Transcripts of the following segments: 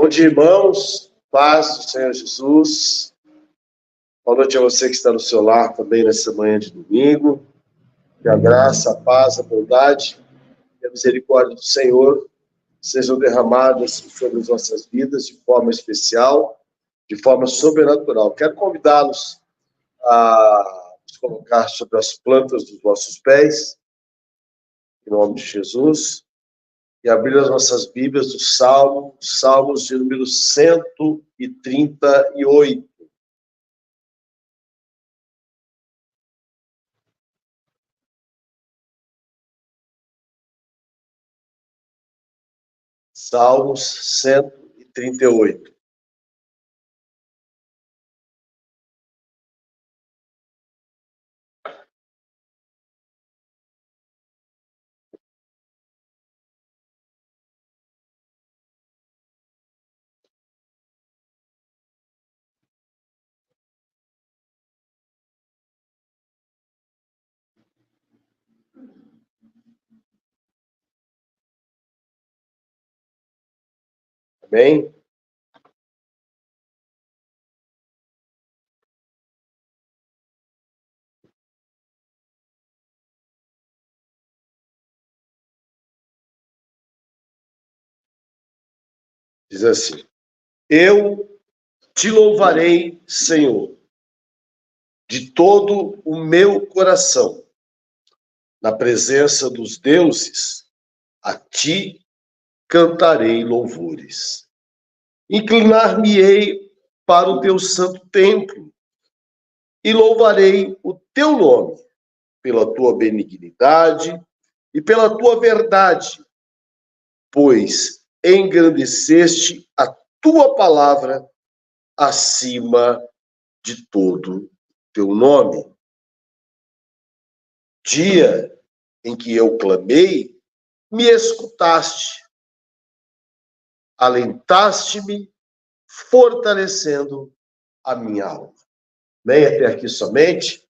Bom dia, irmãos. Paz do Senhor Jesus. Boa noite a você que está no seu lar também nessa manhã de domingo. Que a graça, a paz, a bondade e a misericórdia do Senhor sejam derramadas sobre as nossas vidas de forma especial, de forma sobrenatural. Quero convidá-los a nos colocar sobre as plantas dos vossos pés, em nome de Jesus, e abrir as nossas Bíblias do Salmos de número 138. Salmos 138. Amém? Diz assim: Eu te louvarei, Senhor, de todo o meu coração. Na presença dos deuses, a ti cantarei louvores. Inclinar-me-ei para o teu santo templo e louvarei o teu nome pela tua benignidade e pela tua verdade, pois engrandeceste a tua palavra acima de todo teu nome. Dia em que eu clamei, me escutaste, alentaste-me, fortalecendo a minha alma. Bem, até aqui somente.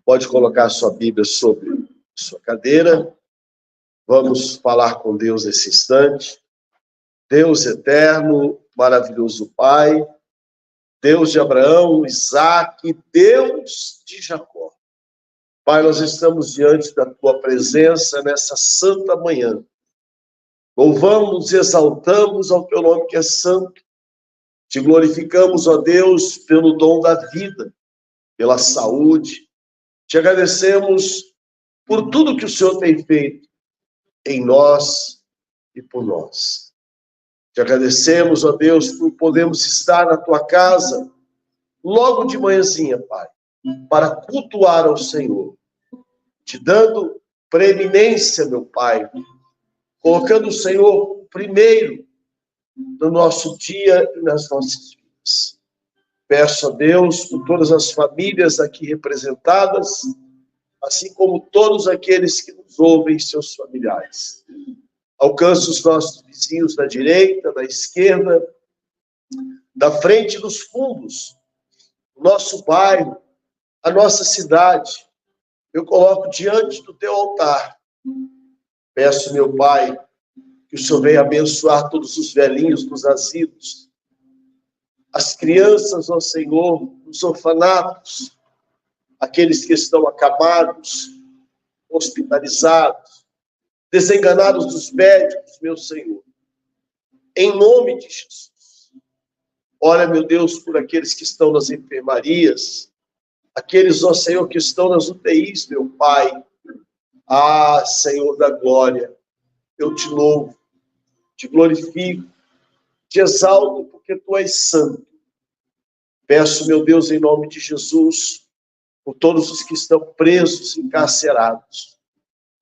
Pode colocar a sua Bíblia sobre sua cadeira. Vamos falar com Deus nesse instante. Deus eterno, maravilhoso Pai, Deus de Abraão, Isaque, Deus de Jacó. Pai, nós estamos diante da tua presença nessa santa manhã. Louvamos e exaltamos ao teu nome que é santo. Te glorificamos, ó Deus, pelo dom da vida, pela saúde. Te agradecemos por tudo que o Senhor tem feito em nós e por nós. Te agradecemos, ó Deus, por podermos estar na tua casa logo de manhãzinha, Pai, para cultuar ao Senhor, te dando preeminência, meu Pai, colocando o Senhor primeiro no nosso dia e nas nossas vidas. Peço a Deus por todas as famílias aqui representadas, assim como todos aqueles que nos ouvem, seus familiares. Alcance os nossos vizinhos da direita, da esquerda, da frente e dos fundos, o nosso bairro, a nossa cidade. Eu coloco diante do teu altar. Peço, meu Pai, que o Senhor venha abençoar todos os velhinhos dos asilos, as crianças, ó Senhor, nos orfanatos, aqueles que estão acamados, hospitalizados, desenganados dos médicos, meu Senhor. Em nome de Jesus. Ora, meu Deus, por aqueles que estão nas enfermarias, aqueles, ó Senhor, que estão nas UTIs, meu Pai. Ah, Senhor da glória, eu te louvo, te glorifico, te exalto, porque tu és santo. Peço, meu Deus, em nome de Jesus, por todos os que estão presos, encarcerados.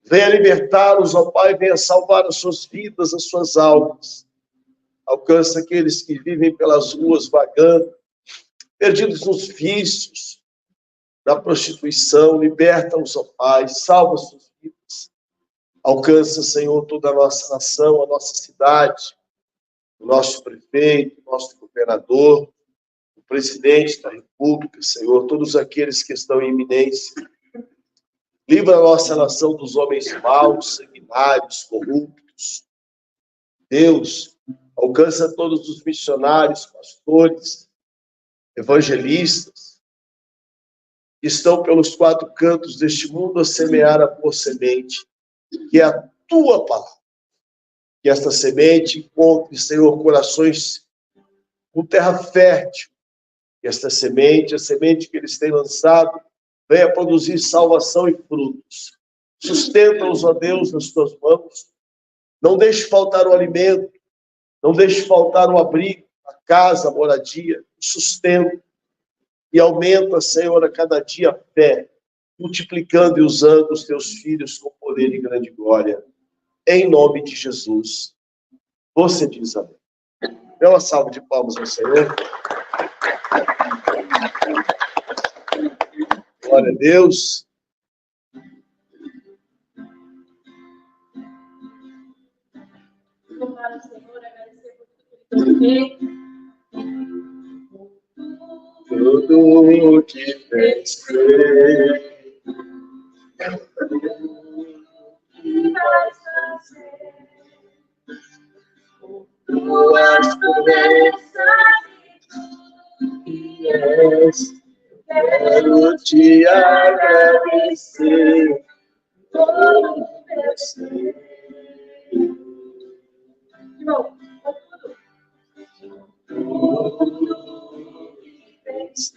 Venha libertá-los, ó Pai, venha salvar as suas vidas, as suas almas. Alcança aqueles que vivem pelas ruas vagando, perdidos nos vícios, na prostituição. Liberta-os, ó Pai, salva as suas vidas. Alcança, Senhor, toda a nossa nação, a nossa cidade, o nosso prefeito, o nosso governador, o presidente da República, Senhor, todos aqueles que estão em iminência. Livra a nossa nação dos homens maus, sanguinários, corruptos. Deus, Alcança todos os missionários, pastores, evangelistas, que estão pelos 4 cantos deste mundo a semear a tua semente, que é a tua palavra. Que esta semente encontre, Senhor, corações com terra fértil. Que esta semente, a semente que eles têm lançado, venha produzir salvação e frutos. Sustenta-os, ó Deus, nas tuas mãos. Não deixe faltar o alimento, não deixe faltar o abrigo, a casa, a moradia, o sustento. E aumenta, Senhor, a cada dia a fé, multiplicando e usando os teus filhos com poder e grande glória. Em nome de Jesus. Você diz amém. Dê uma salva de palmas ao Senhor. Glória a Deus. Louvar o Senhor, agradecer por tudo que Ele tem feito. Tudo que fez crer. Que vai fazer Tuas promessas e és. quero te agradecer. Todo o meu ser. De novo, tudo que fez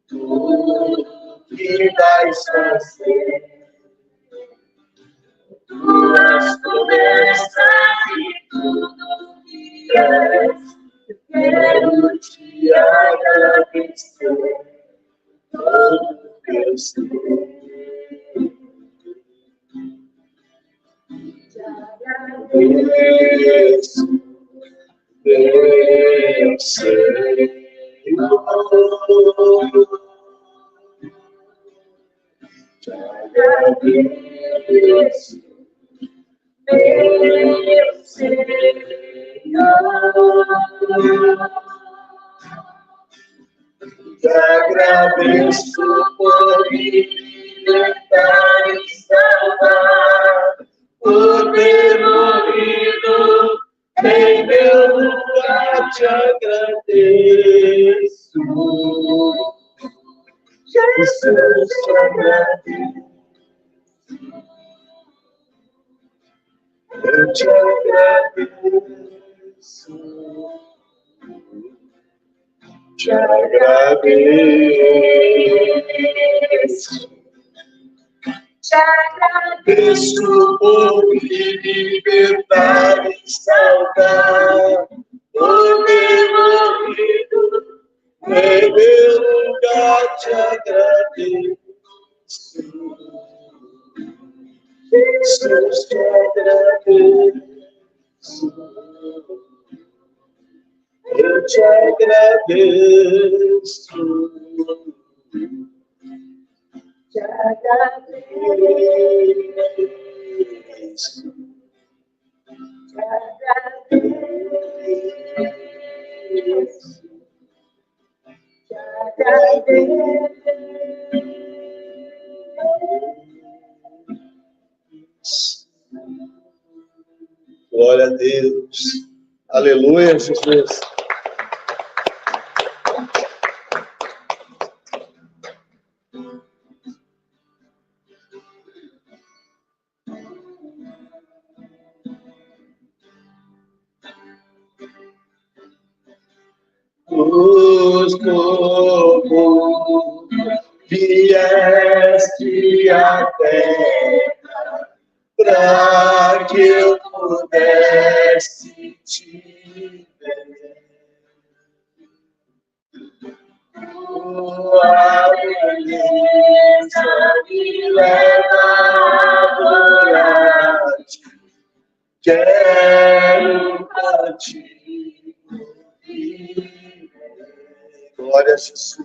Tudo que vais fazer. tuas promessas e tudo que és. Quero te agradecer. Todo meu ser. Te agradeço. Meu Senhor. Te agradeço. Meu Senhor, Te agradeço por me libertar e salvar, por ter morrido em meu lugar. Te agradeço. Jesus, te agradeço. Eu te agradeço. Te agradeço. te agradeço. Agradeço por me libertar e salvar, por ter morrido em meu lugar. Te agradeço. Jesus, te agradeço. Eu te agradeço. Te agradeço. Te agradeço. Te agradeço. Glória a Deus. Aleluia, Jesus. Luz como vieste à terra, para que eu pudesse te ver. Tua beleza me leva a adorar-te. Quero contigo viver. Glória a Jesus.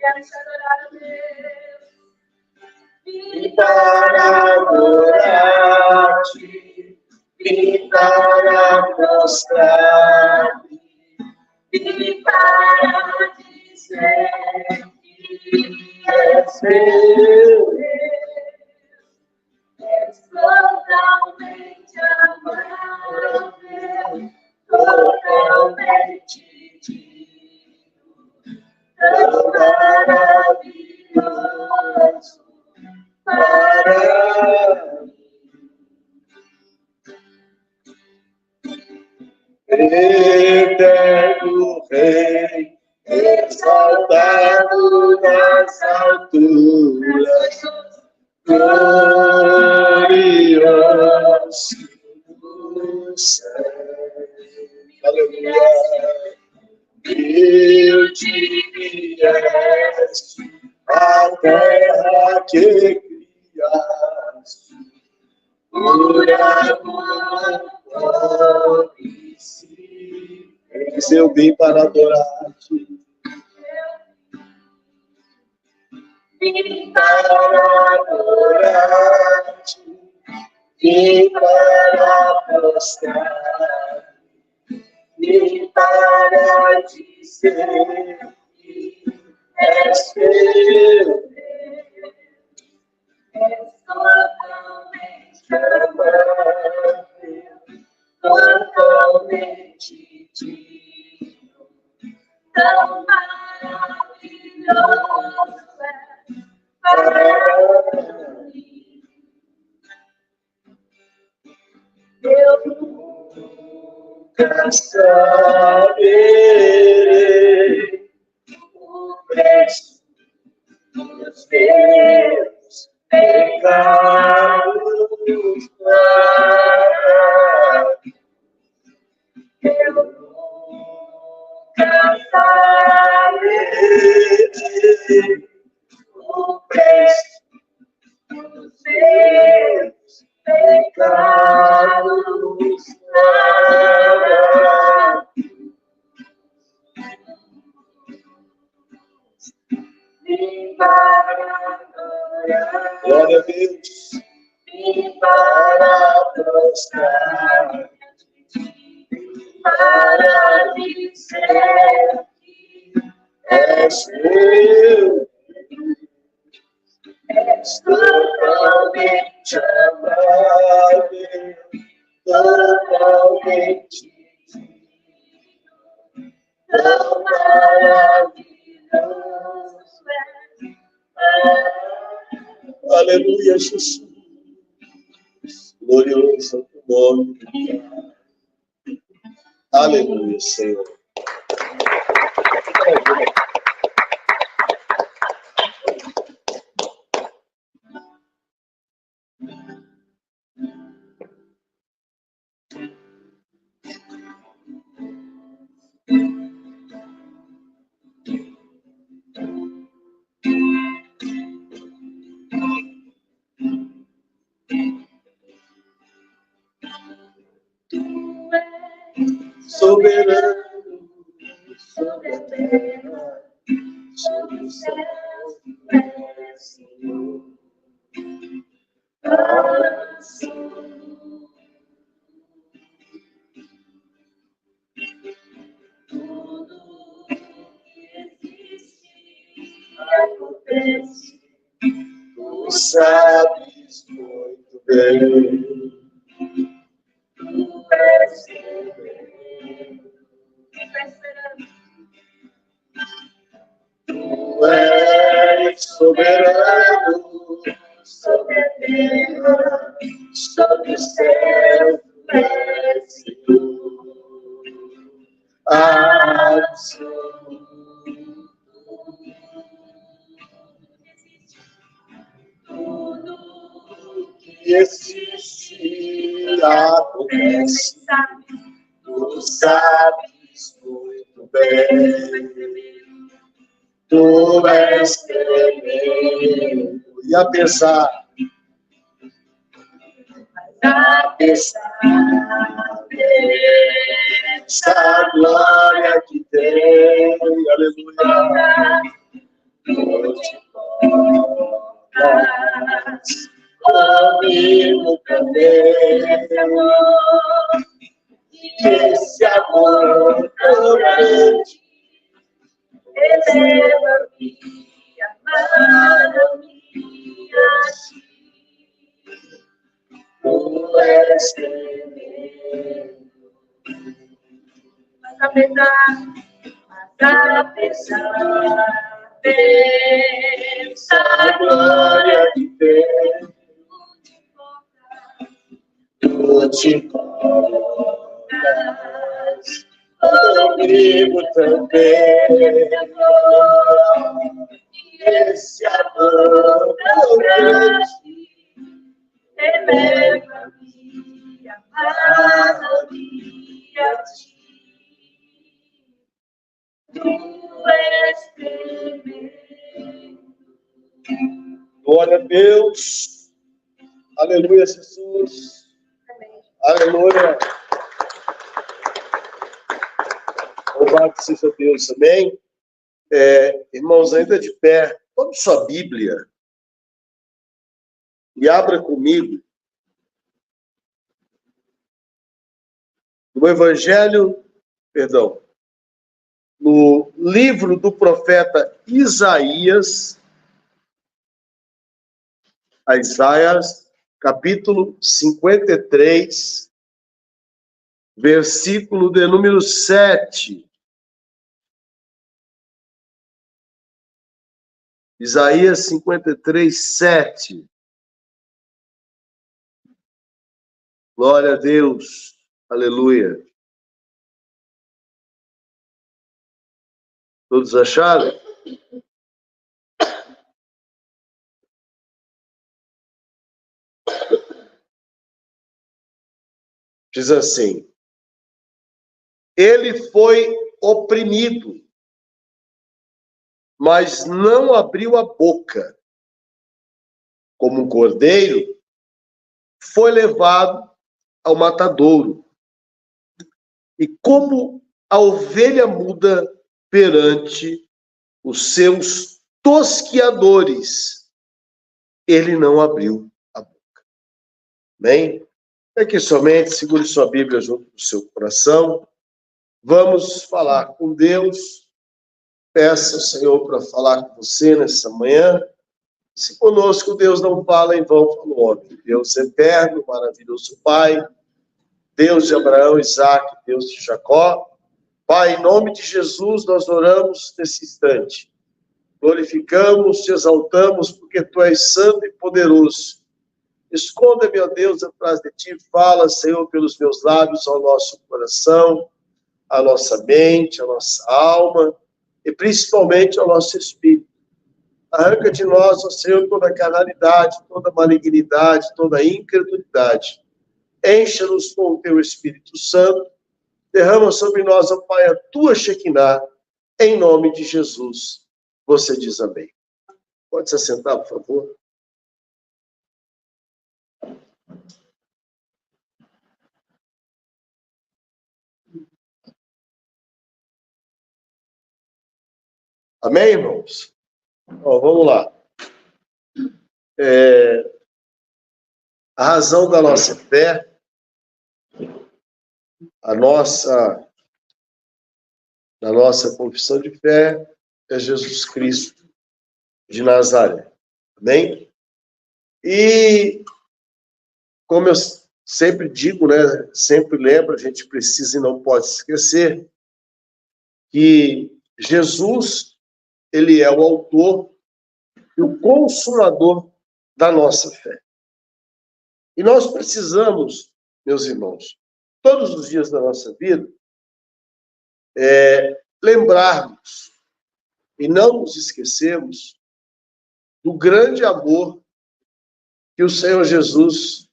Quero te adorar, a Deus. Vim para adorar-te, vim para prostrar-me, Vim para dizer que és meu. és totalmente amado. eterno Rei, exaltado nas alturas, glorioso no céu. Aleluia. Eu te vieste a terra que criaste, por amor e se fez eu vim para adorar-te. Vim para adorar-te, vim para prostrar, vim para dizer que és meu Deus, és totalmente amável, totalmente digno, tão maravilhoso para mim. Eu nunca saberei o preço dos meus pecados. Eu nunca saberei o preço dos meus pecados. Vim para adorar, glória a Deus, vim para prostrar, para dizer que és meu, és totalmente amável, totalmente digno, tão maravilhoso és. Aleluia, Jesus. Glorioso é o teu nome. Aleluia, Senhor. Soberano sobre a terra, sobre os céus, és Senhor. Tudo que existe acontece, tu sabes muito bem. Tu és Tu és soberano sobre a terra, sobre o céu, tu és Senhor absoluto. Tudo que existe acontece, tu sabes muito bem. Tu és tremendo. E apesar dessa glória que tem, aleluia, tu te portas comigo também. Esse amor tão grande eleva-me, amar-me a ti. Tu és tremendo. Mas apesar dessa glória que tem, tu te portas comigo também. Esse amor tão grande eleva-me, amarra-me a ti. Tu és tremendo. Glória a Deus. Aleluia, Jesus. Amém. Aleluia. Louvado seja Deus, amém? Irmãos, ainda de pé, tome sua Bíblia e abra comigo no no livro do profeta Isaías, capítulo 53, versículo de número 7. Isaías 53, 7. Glória a Deus. Aleluia. Todos acharam? Diz assim: ele foi oprimido, mas não abriu a boca. Como um cordeiro, foi levado ao matadouro. E como a ovelha muda perante os seus tosquiadores, ele não abriu a boca. Amém? Aqui somente, segure sua Bíblia junto do seu coração. Vamos falar com Deus. Peça ao Senhor para falar com você nessa manhã. Se conosco Deus não fala, em vão fala o homem. Deus eterno, maravilhoso Pai, Deus de Abraão, Isaac, Deus de Jacó. Pai, em nome de Jesus, nós oramos nesse instante. Glorificamos, te exaltamos, porque Tu és santo e poderoso. Esconda-me, ó Deus, atrás de Ti. Fala, Senhor, pelos meus lábios ao nosso coração, à nossa mente, à nossa alma e principalmente ao nosso espírito. Arranca de nós, ó Senhor, toda carnalidade, toda malignidade, toda incredulidade. Encha-nos com o Teu Espírito Santo. Derrama sobre nós, ó Pai, a Tua Shekinah, em nome de Jesus. Você diz amém. Pode se assentar, por favor. Amém, irmãos? Ó, vamos lá. A razão da nossa fé, da nossa confissão de fé é Jesus Cristo de Nazaré. Amém? E, como eu sempre digo, né, sempre lembro, a gente precisa e não pode esquecer que Jesus, ele é o autor e o consumador da nossa fé. E nós precisamos, meus irmãos, todos os dias da nossa vida, lembrarmos e não nos esquecermos do grande amor que o Senhor Jesus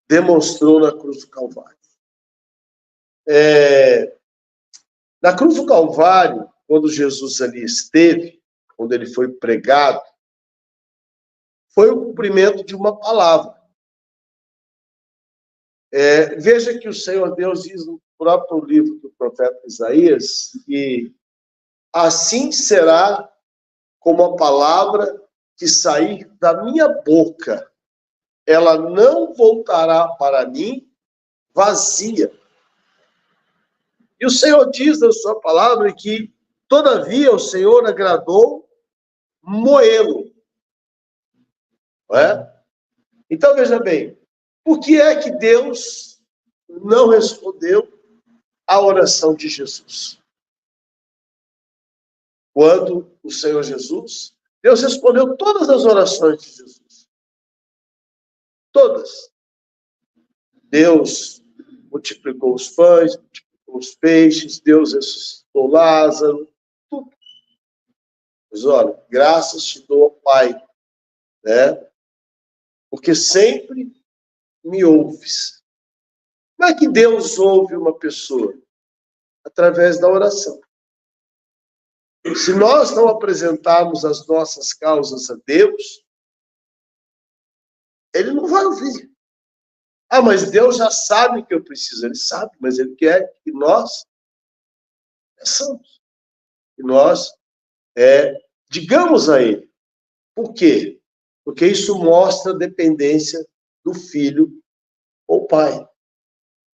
demonstrou na cruz do Calvário. Na cruz do Calvário, quando Jesus ali esteve, quando ele foi pregado, foi o cumprimento de uma palavra. Veja que o Senhor Deus diz no próprio livro do profeta Isaías que assim será como a palavra que sair da minha boca, ela não voltará para mim vazia. E o Senhor diz na sua palavra que, todavia, o Senhor agradou moê-lo. Não é? Então, veja bem, por que é que Deus não respondeu à oração de Jesus? Quando o Senhor Jesus, Deus respondeu todas as orações de Jesus. Todas. Deus multiplicou os pães, multiplicou os peixes, Deus ressuscitou Lázaro, tudo. Mas olha, graças te dou, Pai, né? Porque sempre me ouves. Como é que Deus ouve uma pessoa? Através da oração. Se nós não apresentarmos as nossas causas a Deus, Ele não vai ouvir. Ah, mas Deus já sabe o que eu preciso. Ele sabe, mas Ele quer que nós peçamos. Que nós digamos a Ele. Por quê? Porque isso mostra a dependência do filho ou pai.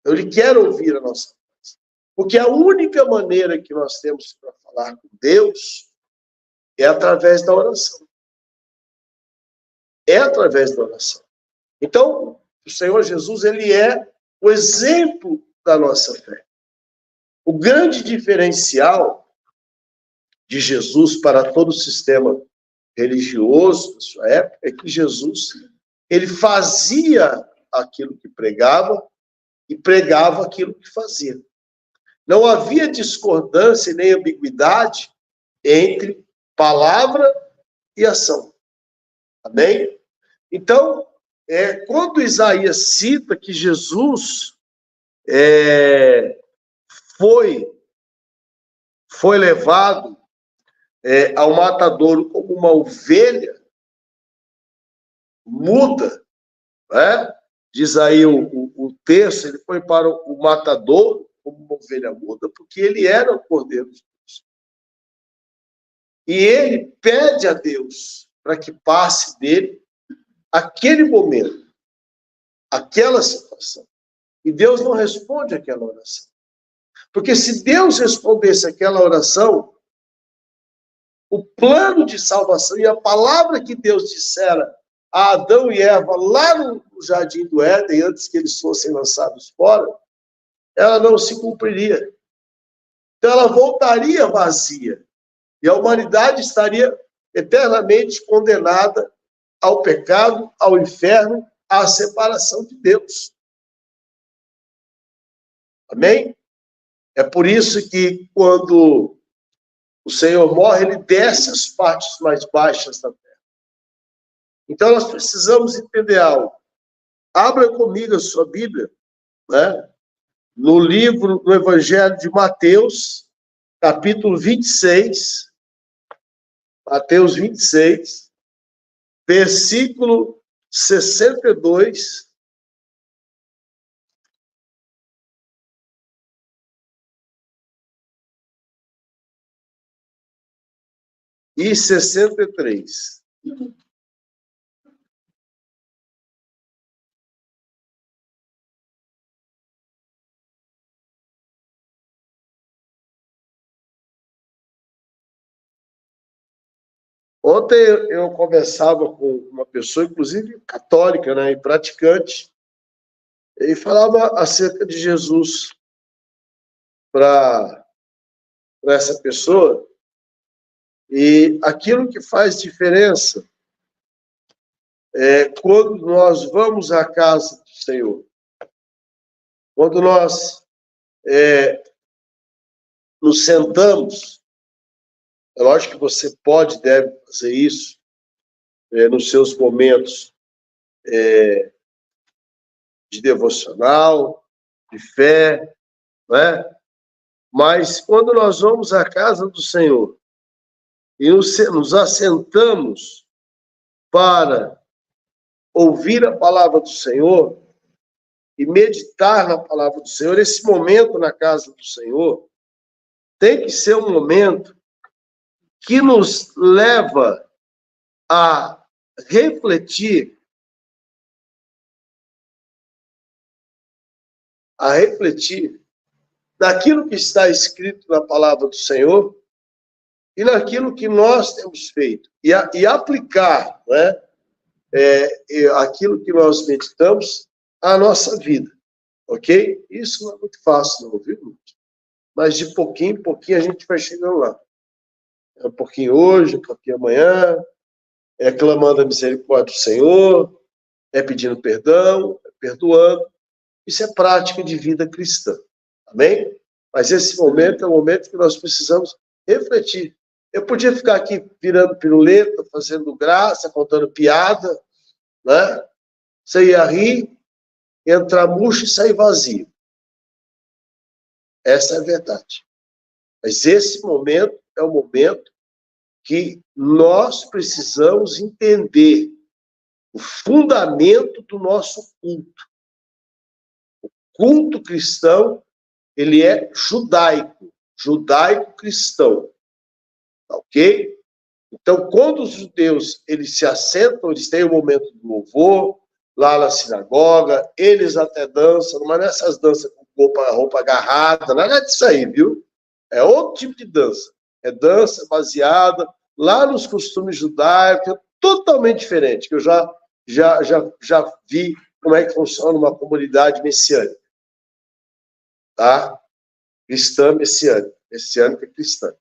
Ele quer ouvir a nossa voz. Porque a única maneira que nós temos para falar com Deus é através da oração. É através da oração. Então, o Senhor Jesus, ele é o exemplo da nossa fé. O grande diferencial de Jesus para todo o sistema religioso da sua época é que Jesus, ele fazia aquilo que pregava e pregava aquilo que fazia. Não havia discordância nem ambiguidade entre palavra e ação. Amém? Então, quando Isaías cita que Jesus foi levado ao matadouro como uma ovelha muda, né? Diz aí o texto, ele foi para o matadouro como uma ovelha muda, porque ele era o Cordeiro de Deus. E ele pede a Deus para que passe dele aquele momento, aquela situação. E Deus não responde aquela oração. Porque se Deus respondesse aquela oração, o plano de salvação e a palavra que Deus dissera a Adão e Eva lá no Jardim do Éden, antes que eles fossem lançados fora, ela não se cumpriria. Então ela voltaria vazia. E a humanidade estaria eternamente condenada ao pecado, ao inferno, à separação de Deus. Amém? É por isso que quando o Senhor morre, ele desce as partes mais baixas da terra. Então nós precisamos entender algo. Abra comigo a sua Bíblia, né? No Evangelho de Mateus, capítulo 26, Mateus 26, versículo 62. E 63. Ontem eu conversava com uma pessoa, inclusive católica, né, e praticante, e falava acerca de Jesus para essa pessoa, e aquilo que faz diferença é quando nós vamos à casa do Senhor, quando nós nos sentamos. É lógico que você pode e deve fazer isso nos seus momentos de devocional, de fé, né? Mas quando nós vamos à casa do Senhor e nos assentamos para ouvir a palavra do Senhor e meditar na palavra do Senhor, esse momento na casa do Senhor tem que ser um momento que nos leva a refletir naquilo que está escrito na palavra do Senhor e naquilo que nós temos feito, e aplicar, né, aquilo que nós meditamos à nossa vida, ok? Isso não é muito fácil, não, viu? Mas de pouquinho em pouquinho a gente vai chegando lá. Um pouquinho hoje, um pouquinho amanhã, clamando a misericórdia do Senhor, pedindo perdão, perdoando. Isso é prática de vida cristã. Amém? Mas esse momento é o momento que nós precisamos refletir. Eu podia ficar aqui virando piruleta, fazendo graça, contando piada, né? Você ia rir, entrar murcho e sair vazio. Essa é a verdade. Mas esse momento é o momento que nós precisamos entender o fundamento do nosso culto. O culto cristão, ele é judaico-cristão. Ok? Então, quando os judeus eles se assentam, eles têm o momento do louvor, lá na sinagoga, eles até dançam, mas não é essas danças com roupa agarrada, nada disso aí, viu? É outro tipo de dança. É dança baseada lá nos costumes judaicos, é totalmente diferente, que eu já vi como é que funciona uma comunidade messiânica. Tá? Cristã messiânica. Messiânica cristã.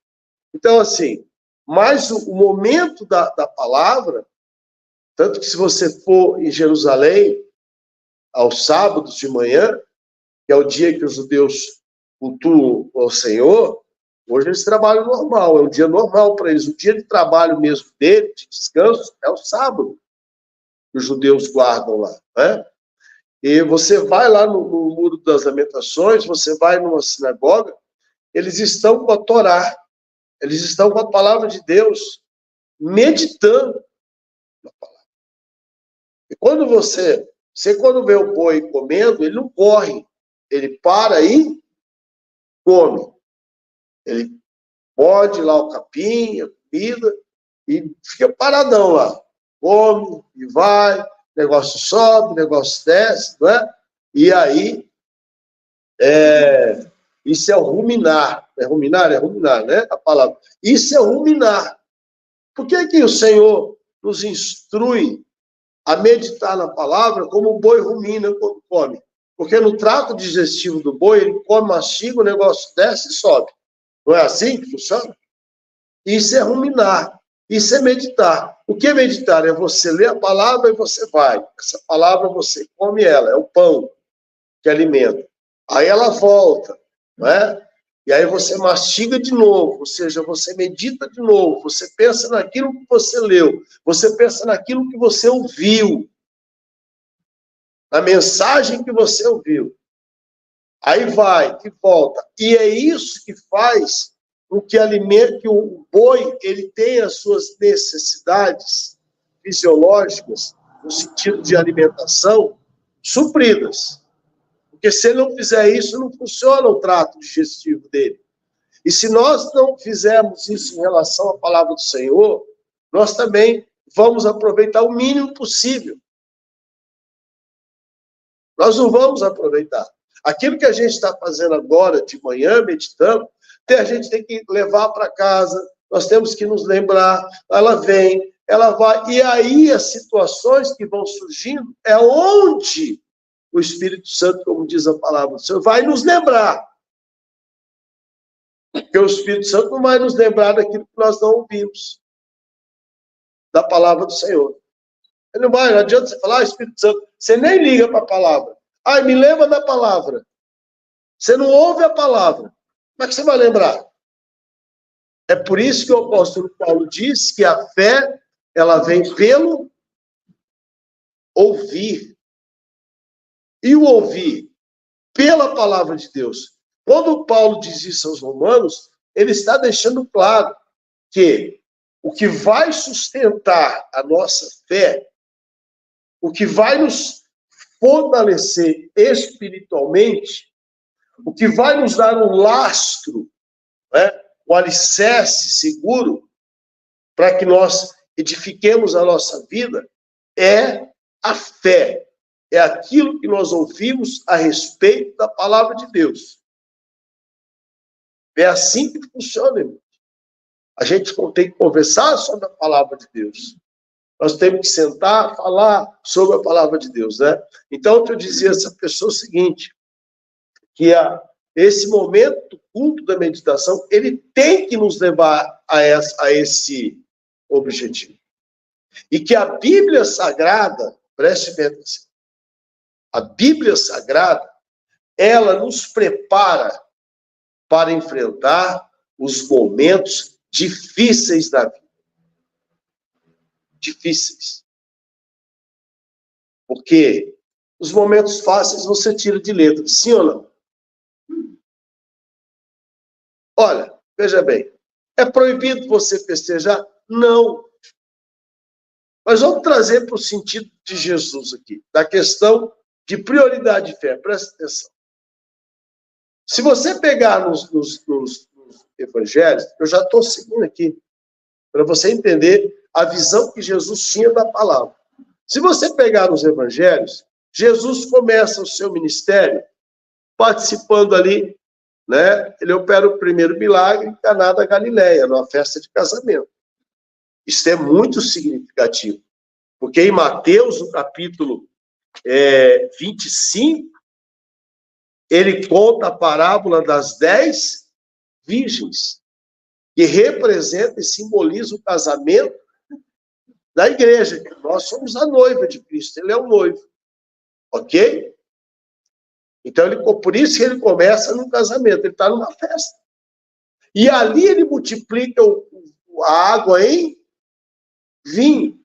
Então, assim, mas o momento da palavra, tanto que se você for em Jerusalém, aos sábados de manhã, que é o dia que os judeus cultuam ao Senhor, hoje eles trabalham normal, é um dia normal para eles. O dia de trabalho mesmo dele, de descanso, é o sábado, que os judeus guardam lá, né? E você vai lá no Muro das Lamentações, você vai numa sinagoga, eles estão com a Torá, eles estão com a palavra de Deus, meditando na palavra. E quando você quando vê o boi comendo, ele não corre, ele para e come. Ele morde lá o capim, a comida, e fica paradão lá. Come e vai, negócio sobe, negócio desce, não é? E aí, isso é o ruminar. É ruminar? É ruminar, né? A palavra. Isso é ruminar. Por que que o Senhor nos instrui a meditar na palavra como o boi rumina quando come? Porque no trato digestivo do boi, ele come, mastiga, o negócio desce e sobe. Não é assim que funciona? Isso é ruminar. Isso é meditar. O que é meditar? É você ler a palavra e você vai. Essa palavra você come ela, é o pão que alimenta. Aí ela volta, não é? E aí você mastiga de novo, ou seja, você medita de novo, você pensa naquilo que você leu, você pensa naquilo que você ouviu, na mensagem que você ouviu. Aí vai e volta. E é isso que faz com que alimenta, que o boi ele tem as suas necessidades fisiológicas, no sentido de alimentação, supridas. Porque se ele não fizer isso, não funciona o trato digestivo dele. E se nós não fizermos isso em relação à palavra do Senhor, nós também vamos aproveitar o mínimo possível. Nós não vamos aproveitar. Aquilo que a gente está fazendo agora, de manhã, meditando, a gente tem que levar para casa, nós temos que nos lembrar, ela vem, ela vai, e aí as situações que vão surgindo é onde o Espírito Santo, como diz a palavra do Senhor, vai nos lembrar. Porque o Espírito Santo não vai nos lembrar daquilo que nós não ouvimos, da palavra do Senhor. Ele não vai, não adianta você falar, Espírito Santo, você nem liga para a palavra. Ai, me lembra da palavra. Você não ouve a palavra. Como é que você vai lembrar? É por isso que o apóstolo Paulo diz que a fé, ela vem pelo ouvir. E o ouvir pela palavra de Deus. Quando Paulo diz isso aos romanos, ele está deixando claro que o que vai sustentar a nossa fé, o que vai nos fortalecer espiritualmente, o que vai nos dar um lastro, né, um alicerce seguro, para que nós edifiquemos a nossa vida, é a fé. É aquilo que nós ouvimos a respeito da palavra de Deus. É assim que funciona, irmão. A gente tem que conversar sobre a palavra de Deus. Nós temos que sentar, falar sobre a palavra de Deus, né? Então, eu dizia a essa pessoa o seguinte, que esse momento do culto da meditação, ele tem que nos levar a esse objetivo. E que a Bíblia Sagrada, preste bem atenção, a Bíblia Sagrada, ela nos prepara para enfrentar os momentos difíceis da vida. Difíceis. Porque os momentos fáceis você tira de letra, sim ou não? Olha, veja bem, é proibido você festejar? Não. Mas vamos trazer para o sentido de Jesus aqui, da questão de prioridade de fé. Presta atenção. Se você pegar nos evangelhos, eu já estou seguindo aqui, para você entender a visão que Jesus tinha da palavra. Se você pegar nos evangelhos, Jesus começa o seu ministério participando ali, né? Ele opera o primeiro milagre em Caná da Galileia, numa festa de casamento. Isso é muito significativo, porque em Mateus, no capítulo 25, ele conta a parábola das 10 virgens, que representa e simboliza o casamento da igreja. Nós somos a noiva de Cristo, ele é o noivo. Ok? Então, por isso que ele começa no casamento, ele está numa festa. E ali ele multiplica a água em vinho.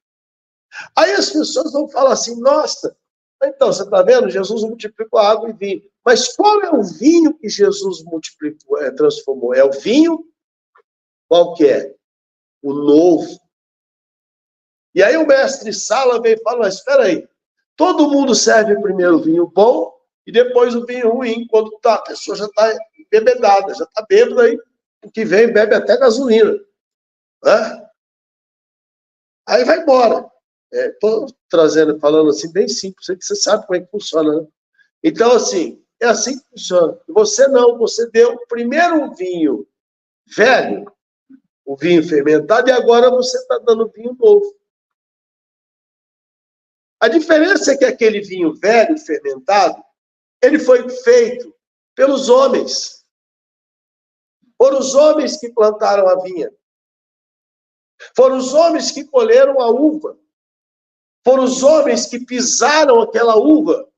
Aí as pessoas vão falar assim, nossa, então, você está vendo? Jesus multiplicou a água em vinho. Mas qual é o vinho que Jesus multiplicou, transformou? É o vinho? Qual que é? O novo. E aí o mestre Sala vem e fala, mas espera aí, todo mundo serve primeiro o vinho bom e depois o vinho ruim, quando a pessoa já está embebedada, já está bêbada aí, o que vem bebe até gasolina. Né? Aí vai embora. Estou falando assim, bem simples, que você sabe como é que funciona, né? Então, assim, é assim que funciona. Você não, você deu primeiro um vinho velho, o vinho fermentado, e agora você está dando vinho novo. A diferença é que aquele vinho velho, fermentado, ele foi feito pelos homens. Foram os homens que plantaram a vinha. Foram os homens que colheram a uva. Foram os homens que pisaram aquela uva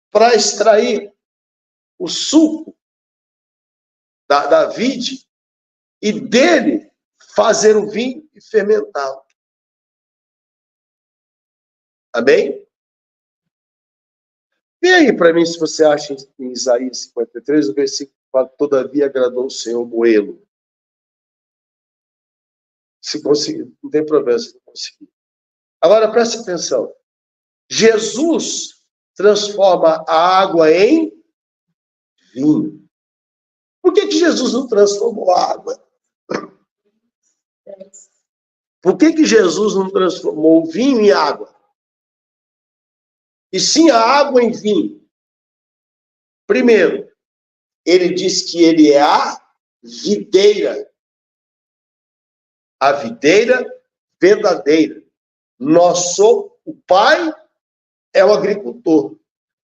para extrair o suco da vide e dele fazer o vinho e fermentá-lo. Amém? Vê aí para mim se você acha em Isaías 53, o versículo fala, todavia agradou o Senhor moê-lo. Se conseguir, não tem problema se não conseguir. Agora, preste atenção. Jesus transforma a água em vinho. Por que Jesus não transformou a água? Por que Jesus não transformou o vinho em água? E sim a água em vinho? Primeiro, ele diz que ele é a videira. A videira verdadeira. O pai é o agricultor.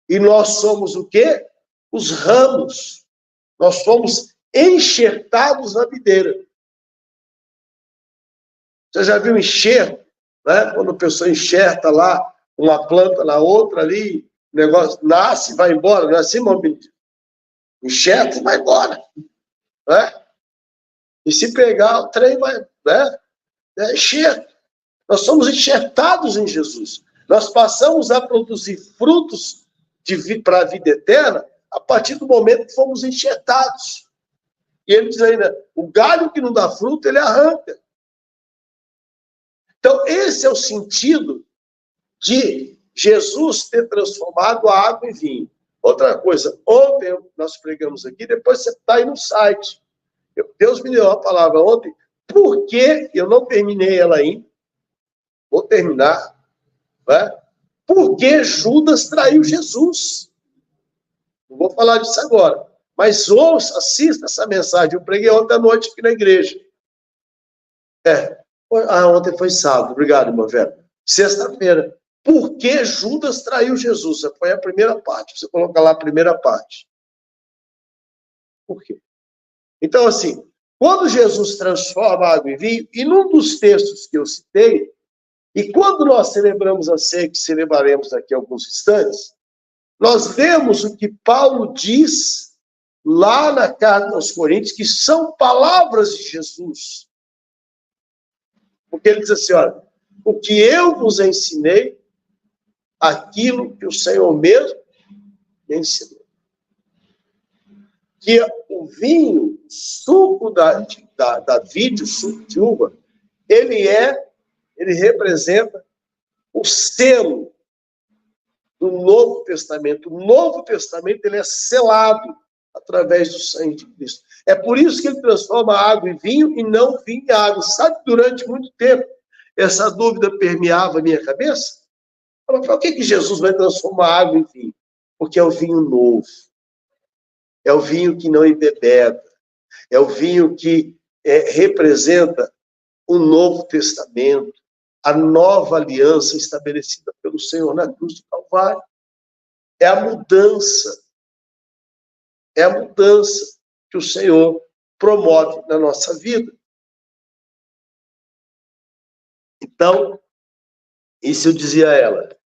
E nós somos o quê? Os ramos. Nós somos enxertados na videira. Você já viu enxerto? Né? Quando a pessoa enxerta lá uma planta na outra ali, o negócio nasce e vai embora. Não é assim, meu amigo? Enxerta e vai embora. Né? E se pegar, o trem vai... Né? É enxerto. Nós somos enxertados em Jesus. Nós passamos a produzir frutos para a vida eterna a partir do momento que fomos enxertados. E ele diz ainda, o galho que não dá fruto, ele arranca. Então, esse é o sentido de Jesus ter transformado a água em vinho. Outra coisa, ontem nós pregamos aqui, depois você está aí no site. Deus me deu uma palavra ontem, porque eu não terminei ela ainda, vou terminar, né? Porque Judas traiu Jesus. Não vou falar disso agora, mas ouça, assista essa mensagem, eu preguei ontem à noite aqui na igreja. Ontem foi sábado, obrigado, irmã Vera. Sexta-feira. Por que Judas traiu Jesus? Foi a primeira parte, você coloca lá a primeira parte. Por quê? Então, assim, quando Jesus transforma a água em vinho, e num dos textos que eu citei, e quando nós celebramos a ceia, que celebraremos daqui a alguns instantes, nós vemos o que Paulo diz lá na carta aos Coríntios, que são palavras de Jesus. Porque ele diz assim, olha, o que eu vos ensinei, aquilo que o Senhor mesmo me ensinou. Que o vinho, o suco da vide, o suco de uva, ele representa o selo do Novo Testamento. O Novo Testamento, ele é selado através do sangue de Cristo. É por isso que ele transforma água em vinho e não vinho em água. Sabe, durante muito tempo, essa dúvida permeava a minha cabeça. Eu falei, por que Jesus vai transformar água em vinho? Porque é o vinho novo. É o vinho que não embebeda. É o vinho que representa o Novo Testamento, a nova aliança estabelecida pelo Senhor na cruz do Calvário. É a mudança. É a mudança que o Senhor promove na nossa vida. Então, isso eu dizia a ela.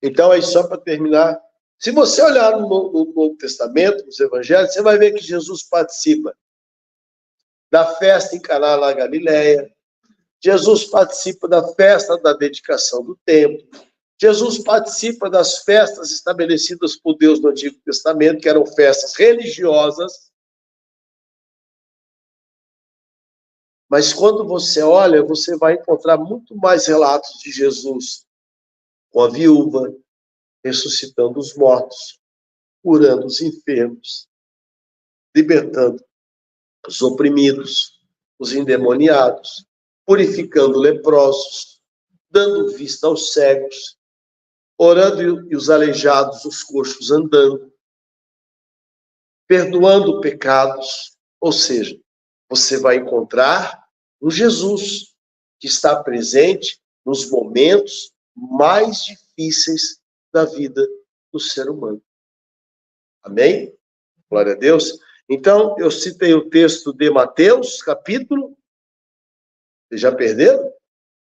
Então, aí só para terminar, se você olhar no Novo Testamento, nos Evangelhos, você vai ver que Jesus participa da festa em Caná na Galileia, Jesus participa da festa da dedicação do templo, Jesus participa das festas estabelecidas por Deus no Antigo Testamento, que eram festas religiosas. Mas quando você olha, você vai encontrar muito mais relatos de Jesus com a viúva, ressuscitando os mortos, curando os enfermos, libertando os oprimidos, os endemoniados, purificando leprosos, dando vista aos cegos, orando e os aleijados, os coxos andando, perdoando pecados. Ou seja, você vai encontrar um Jesus que está presente nos momentos mais difíceis da vida do ser humano. Amém? Glória a Deus. Então, eu citei o texto de Mateus, capítulo, vocês já perderam?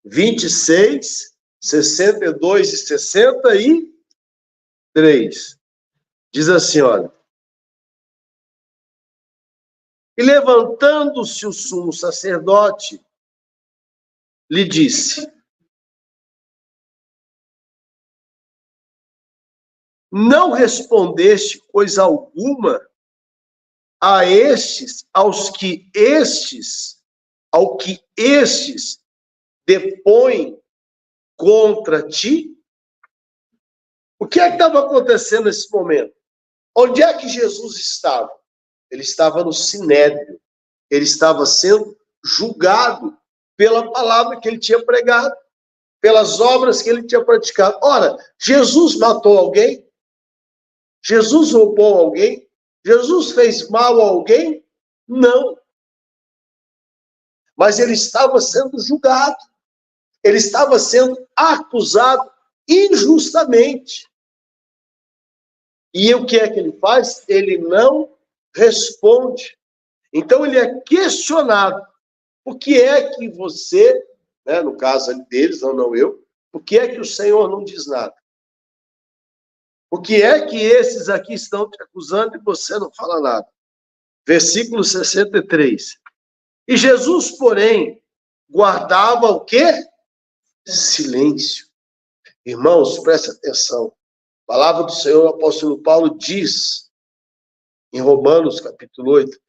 26, 62 e 63. Diz assim, olha. E levantando-se o sumo sacerdote, lhe disse: não respondeste coisa alguma a estes, ao que estes depõem contra ti? O que é que estava acontecendo nesse momento? Onde é que Jesus estava? Ele estava no Sinédrio. Ele estava sendo julgado pela palavra que ele tinha pregado, pelas obras que ele tinha praticado. Ora, Jesus matou alguém? Jesus roubou alguém? Jesus fez mal a alguém? Não. Mas ele estava sendo julgado. Ele estava sendo acusado injustamente. E o que é que ele faz? Ele não responde. Então ele é questionado. Por que é que você, né, no caso deles, não eu, por que é que o Senhor não diz nada? Por que é que esses aqui estão te acusando e você não fala nada? Versículo 63. E Jesus, porém, guardava o quê? Silêncio. Irmãos, presta atenção. A palavra do Senhor, o apóstolo Paulo diz, em Romanos, capítulo 8,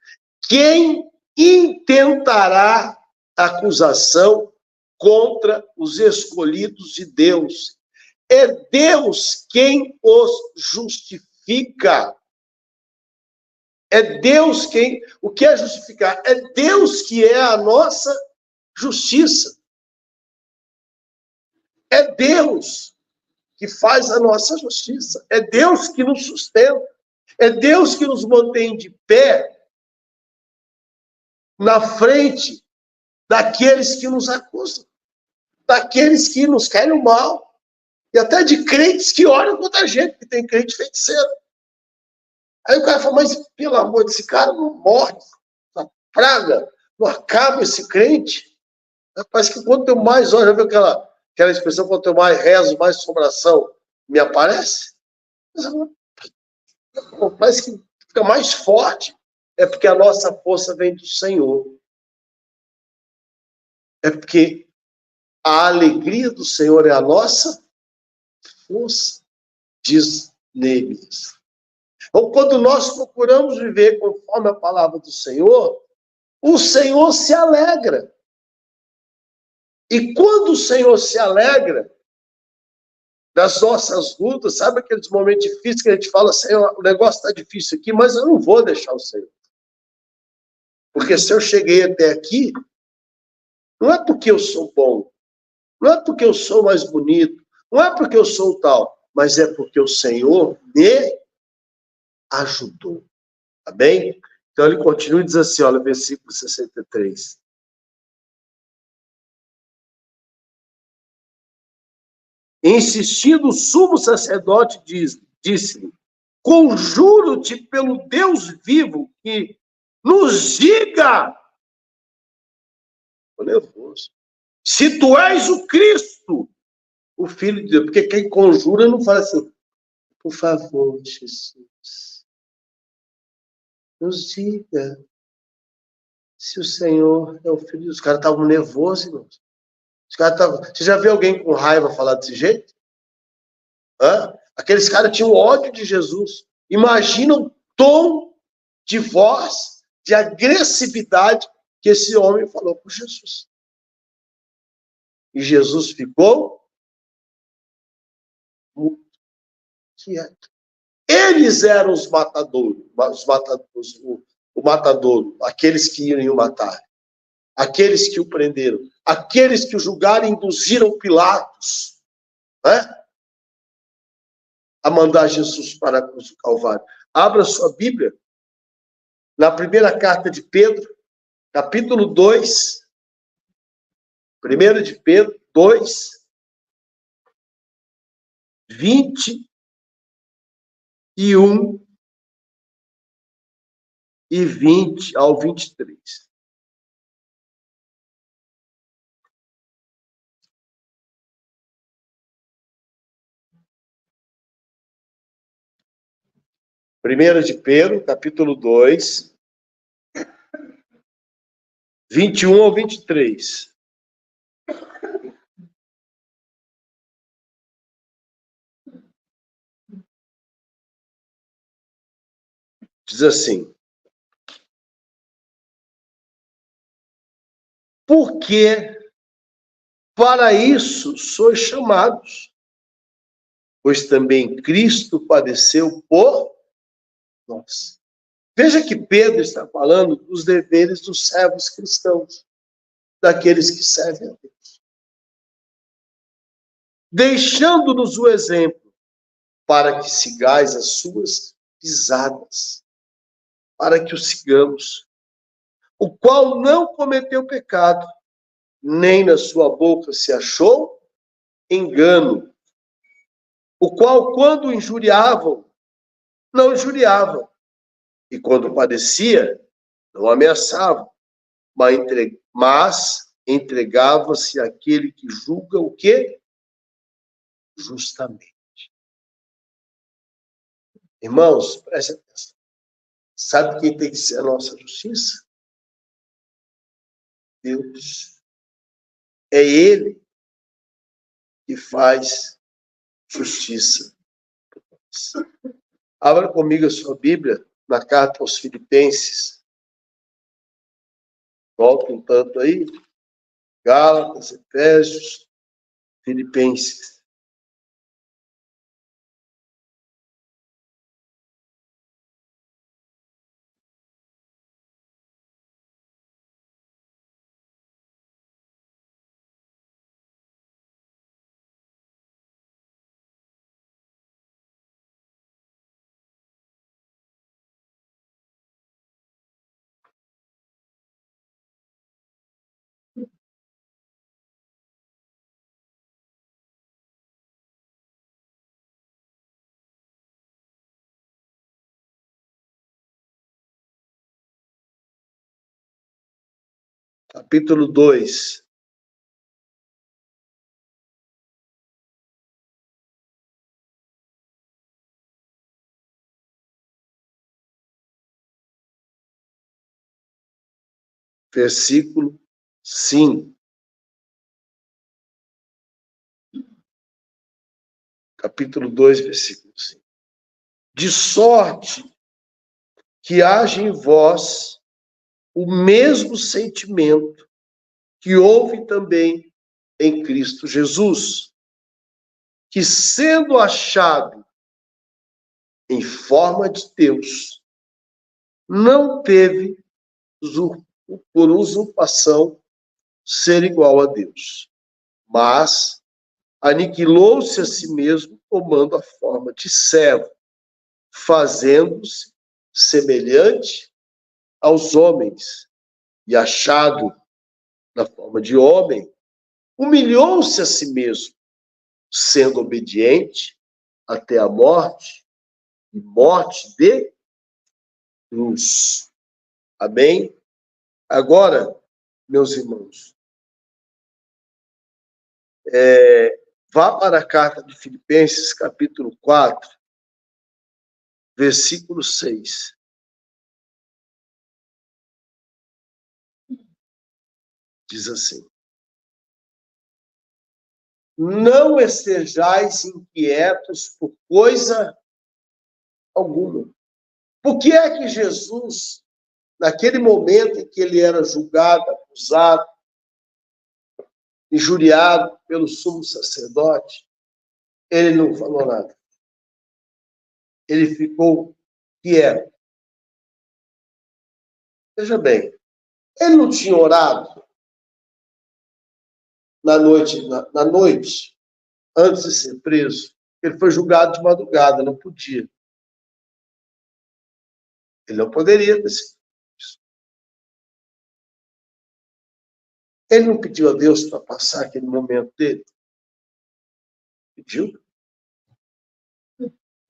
quem intentará acusação contra os escolhidos de Deus? É Deus quem os justifica. É Deus quem... O que é justificar? É Deus que é a nossa justiça. É Deus que faz a nossa justiça. É Deus que nos sustenta. É Deus que nos mantém de pé na frente daqueles que nos acusam, daqueles que nos querem o mal, e até de crentes que olham contra a gente, que tem crente feiticeiro. Aí o cara fala, mas pelo amor desse cara não morre, essa praga, não acaba esse crente. Parece que quanto eu mais olho, já viu aquela expressão, quanto eu mais rezo, mais assombração me aparece? Parece que fica mais forte, é porque a nossa força vem do Senhor. É porque a alegria do Senhor é a nossa força, diz Neemias. Então, quando nós procuramos viver conforme a palavra do Senhor, o Senhor se alegra. E quando o Senhor se alegra das nossas lutas, sabe aqueles momentos difíceis que a gente fala, Senhor, o negócio está difícil aqui, mas eu não vou deixar o Senhor. Porque se eu cheguei até aqui, não é porque eu sou bom, não é porque eu sou mais bonito, não é porque eu sou tal, mas é porque o Senhor me ajudou. Tá bem? Então ele continua e diz assim, olha, versículo 63. Insistindo, o sumo sacerdote disse-lhe, conjuro-te pelo Deus vivo que nos diga, estou nervoso, se tu és o Cristo, o Filho de Deus. Porque quem conjura não fala assim, por favor, Jesus, nos diga se o Senhor é o Filho de Deus. Os caras estavam nervosos, irmãos. Os caras estavam... Você já viu alguém com raiva falar desse jeito? Hã? Aqueles caras tinham ódio de Jesus. Imagina o tom de voz, de agressividade que esse homem falou com Jesus. E Jesus ficou muito quieto. Eles eram os matadores, o matador, aqueles que iriam matar, aqueles que o prenderam, aqueles que o julgaram e induziram Pilatos, né, a mandar Jesus para a cruz do Calvário. Abra sua Bíblia na primeira carta de Pedro, capítulo 2, 1 de Pedro 2, 21 e 20 ao 23. Primeira de Pedro, capítulo 2, 21 ao 23. Diz assim: porque para isso sois chamados, pois também Cristo padeceu por nós. Veja que Pedro está falando dos deveres dos servos cristãos, daqueles que servem a Deus. Deixando-nos o exemplo, para que sigais as suas pisadas, para que o sigamos, o qual não cometeu pecado, nem na sua boca se achou engano, o qual, quando injuriavam, não injuriava, e quando padecia, não ameaçava, mas entregava-se àquele que julga o quê? Justamente. Irmãos, preste atenção. Sabe quem tem que ser a nossa justiça? Deus. É Ele que faz justiça. Abra comigo a sua Bíblia na carta aos Filipenses. Volta um tanto aí. Gálatas, Efésios, Filipenses. Capítulo 2. versículo 5. Capítulo 2, versículo 5. De sorte que haja em vós o mesmo sentimento que houve também em Cristo Jesus, que sendo achado em forma de Deus, não teve por usurpação ser igual a Deus, mas aniquilou-se a si mesmo, tomando a forma de servo, fazendo-se semelhante aos homens, e achado na forma de homem, humilhou-se a si mesmo, sendo obediente até a morte, e morte de cruz. Amém? Agora, meus irmãos, vá para a carta de Filipenses, capítulo 4, versículo 6. Diz assim: não estejais inquietos por coisa alguma. Por que é que Jesus, naquele momento em que ele era julgado, acusado, injuriado pelo sumo sacerdote, ele não falou nada? Ele ficou quieto. Veja bem, ele não tinha orado na noite, antes de ser preso. Ele foi julgado de madrugada, não podia. Ele não poderia ter sido preso. Ele não pediu a Deus para passar aquele momento dele? Pediu?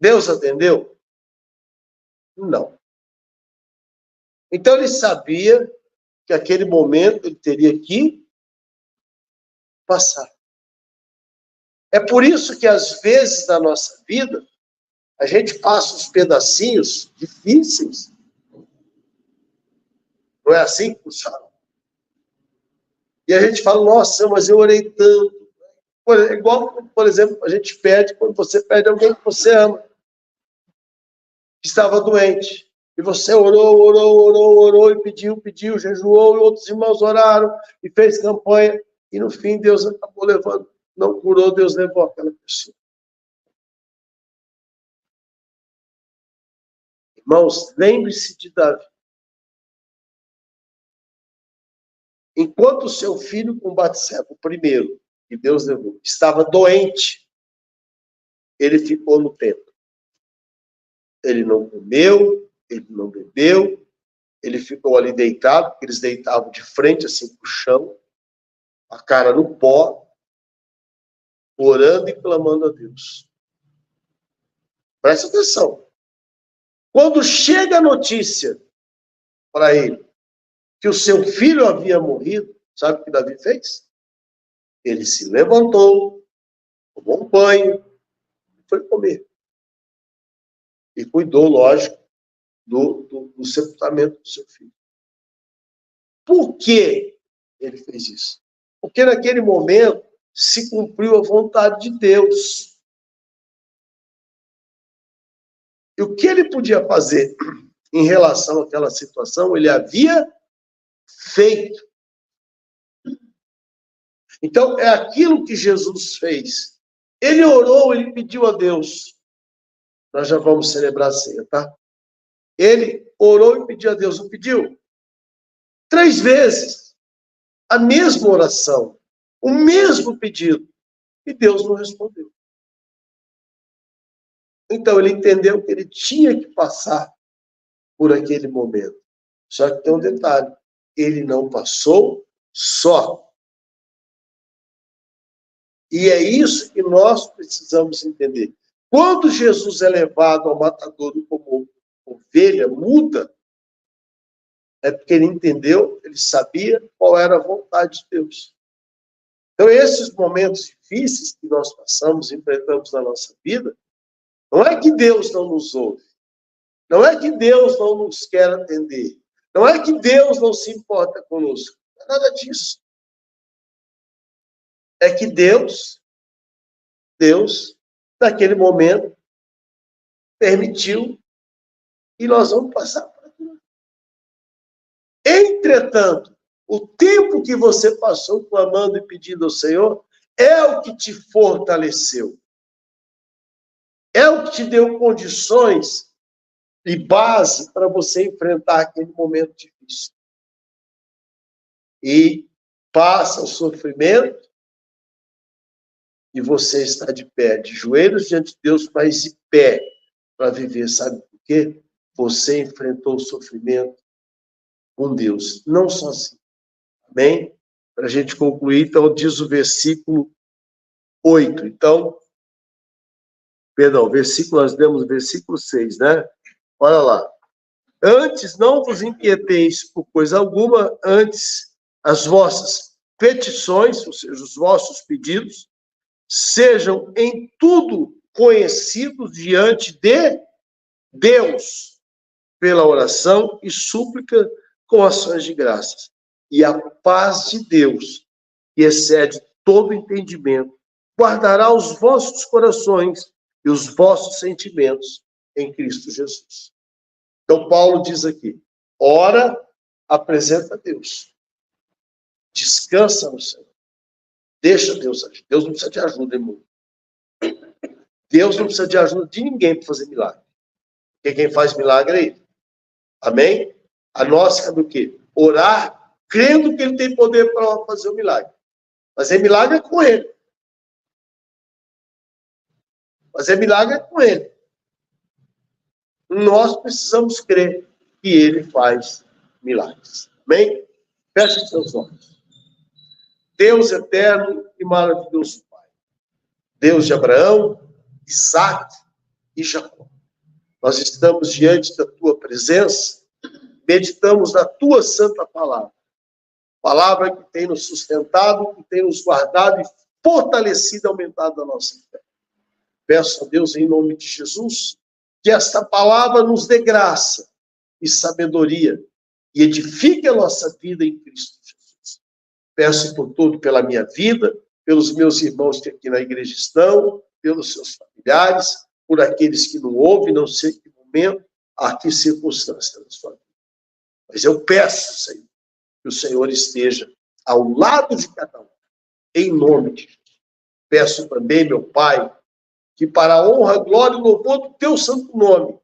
Deus atendeu? Não. Então ele sabia que aquele momento ele teria que passar. É por isso que às vezes na nossa vida a gente passa uns pedacinhos difíceis. Não é assim que funciona? E a gente fala, nossa, mas eu orei tanto. É igual, por exemplo, a gente pede quando você pede alguém que você ama, que estava doente. E você orou, e pediu, jejuou, e outros irmãos oraram, e fez campanha. E no fim, Deus acabou levando. Não curou, Deus levou aquela pessoa. Irmãos, lembre-se de Davi. Enquanto o seu filho com Batseba, o primeiro, que Deus levou, estava doente, ele ficou no templo. Ele não comeu, ele não bebeu, ele ficou ali deitado, porque eles deitavam de frente, assim, para o chão, a cara no pó, orando e clamando a Deus. Presta atenção. Quando chega a notícia para ele que o seu filho havia morrido, sabe o que Davi fez? Ele se levantou, tomou um banho e foi comer. E cuidou, lógico, do sepultamento do seu filho. Por que ele fez isso? Porque naquele momento se cumpriu a vontade de Deus. E o que ele podia fazer em relação àquela situação, ele havia feito. Então, é aquilo que Jesus fez. Ele orou, ele pediu a Deus. Nós já vamos celebrar a ceia, tá? Ele orou e pediu a Deus. Não pediu? 3 vezes. A mesma oração. O mesmo pedido. E Deus não respondeu. Então, ele entendeu que ele tinha que passar por aquele momento. Só que tem um detalhe. Ele não passou só. E é isso que nós precisamos entender. Quando Jesus é levado ao matadouro como ovelha muda, é porque ele entendeu, ele sabia qual era a vontade de Deus. Então, esses momentos difíceis que nós passamos, enfrentamos na nossa vida, não é que Deus não nos ouve, não é que Deus não nos quer atender, Não é que Deus não se importa conosco. Não é nada disso. É que Deus, naquele momento, permitiu e nós vamos passar por aquilo. Entretanto, o tempo que você passou clamando e pedindo ao Senhor é o que te fortaleceu. É o que te deu condições e base para você enfrentar aquele momento difícil. E passa o sofrimento e você está de pé, de joelhos diante de Deus, mas de pé para viver. Sabe por quê? Você enfrentou o sofrimento com Deus, não sozinho. Amém? Para a gente concluir, então, diz o versículo 8. Então, nós demos o versículo 6, né? Olha lá. Antes, não vos inquieteis por coisa alguma, antes as vossas petições, ou seja, os vossos pedidos, sejam em tudo conhecidos diante de Deus, pela oração e súplica com ações de graças. E a paz de Deus, que excede todo entendimento, guardará os vossos corações e os vossos sentimentos em Cristo Jesus. Então, Paulo diz aqui, ora, apresenta a Deus. Descansa no Senhor. Deixa Deus agir. Deus não precisa de ajuda, irmão. Deus não precisa de ajuda de ninguém para fazer milagre. Porque quem faz milagre é Ele. Amém? A nossa é do quê? Orar, crendo que Ele tem poder para fazer o milagre. Fazer milagre é com Ele. Fazer milagre é com Ele. Nós precisamos crer que Ele faz milagres. Amém? Feche seus olhos. Deus eterno e maravilhoso Pai. Deus de Abraão, Isaac e Jacó. Nós estamos diante da Tua presença, meditamos na Tua santa palavra. Palavra que tem nos sustentado, que tem nos guardado e fortalecido, aumentado a nossa fé. Peço a Deus, em nome de Jesus, que esta palavra nos dê graça e sabedoria e edifique a nossa vida em Cristo Jesus. Peço por tudo pela minha vida, pelos meus irmãos que aqui na igreja estão, pelos seus familiares, por aqueles que não ouvem, não sei que momento, a que circunstância da sua vida. Mas eu peço, Senhor, que o Senhor esteja ao lado de cada um, em nome de Jesus. Peço também, meu Pai, que para a honra, glória e louvor do teu santo nome,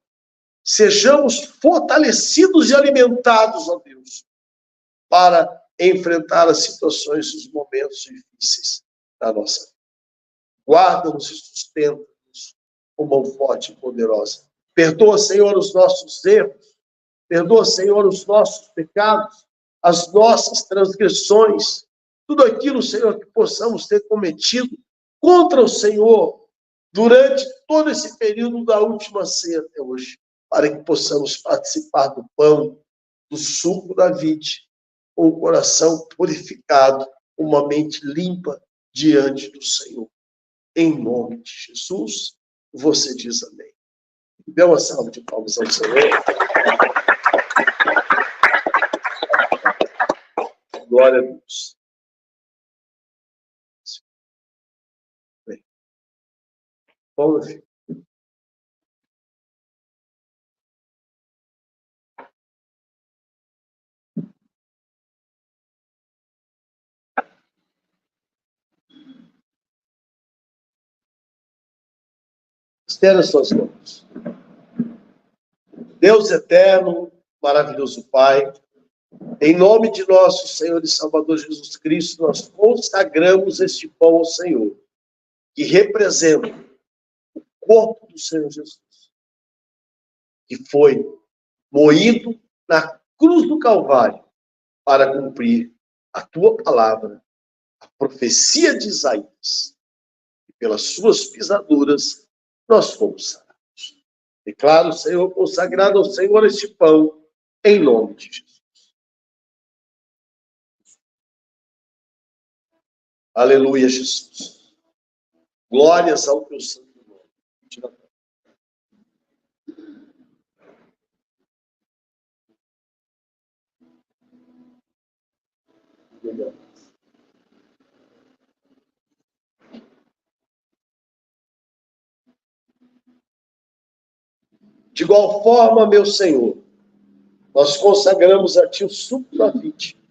sejamos fortalecidos e alimentados, ó Deus, para enfrentar as situações e os momentos difíceis da nossa vida. Guarda-nos e sustenta-nos com mão forte e poderosa. Perdoa, Senhor, os nossos erros. Perdoa, Senhor, os nossos pecados, as nossas transgressões, tudo aquilo, Senhor, que possamos ter cometido contra o Senhor durante todo esse período da última ceia até hoje, para que possamos participar do pão, do suco da vide, com o coração purificado, uma mente limpa diante do Senhor. Em nome de Jesus, você diz amém. Dê uma salva de palmas ao Senhor. Glória a Deus. Bem. Vamos ver. Estenda suas mãos. Deus eterno, maravilhoso Pai, em nome de nosso Senhor e Salvador Jesus Cristo, nós consagramos este pão ao Senhor, que representa o corpo do Senhor Jesus, que foi moído na cruz do Calvário para cumprir a tua palavra, a profecia de Isaías. E pelas suas pisaduras nós fomos sarados. Declaro, Senhor, consagrado ao Senhor este pão, em nome de Jesus. Aleluia, Jesus. Glórias ao teu santo nome. De igual forma, meu Senhor, nós consagramos a Ti o suco da vite,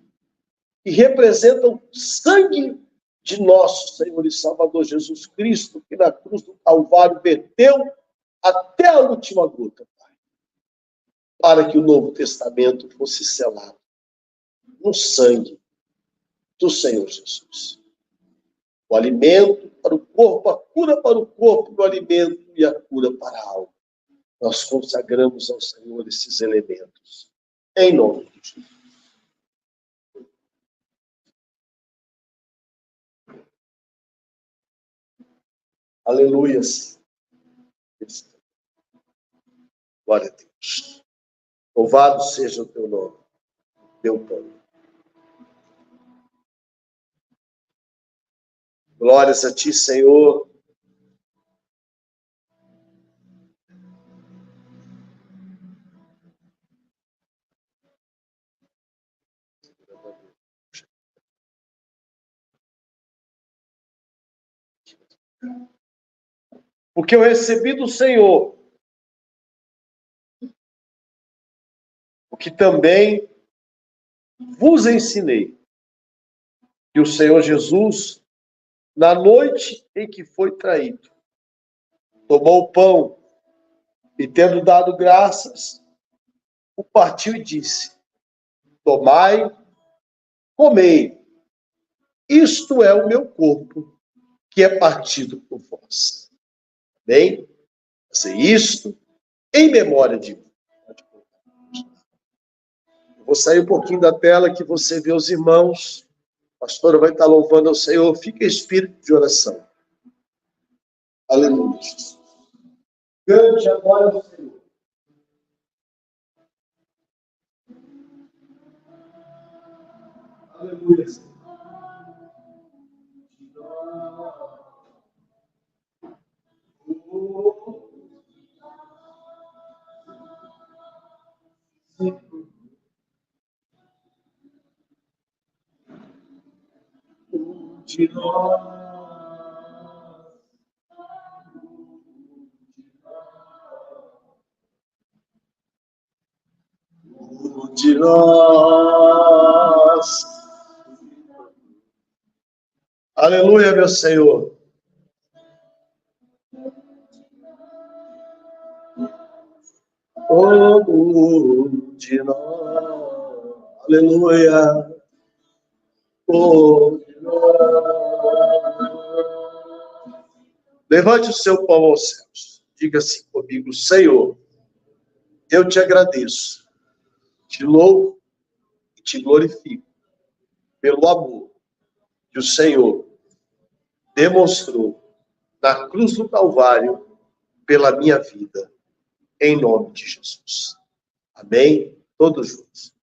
que representa o sangue de nosso Senhor e Salvador Jesus Cristo, que na cruz do Calvário verteu até a última gota, Pai, para que o Novo Testamento fosse selado no sangue do Senhor Jesus. O alimento para o corpo, a cura para o corpo, o alimento e a cura para a alma. Nós consagramos ao Senhor esses elementos. Em nome de Jesus. Aleluia. Glória a Deus. Louvado seja o teu nome, meu Pai. Glórias a ti, Senhor. Porque eu recebi do Senhor o que também vos ensinei. Que o Senhor Jesus, na noite em que foi traído, tomou o pão e, tendo dado graças, o partiu e disse: tomai, comei, isto é o meu corpo, que é partido por vós. Bem, fazer isto em memória de mim. Eu vou sair um pouquinho da tela que você vê os irmãos. A pastora vai estar louvando ao Senhor. Fica em espírito de oração. Aleluia. Cante agora ao Senhor. Aleluia, Senhor. De nós. De nós. Aleluia, meu Senhor. Oh, de nós. Aleluia. Oh, de nós. Levante o seu pão aos céus. Diga assim comigo: Senhor, eu te agradeço, te louvo e te glorifico pelo amor que o Senhor demonstrou na cruz do Calvário pela minha vida, em nome de Jesus. Amém? Todos juntos.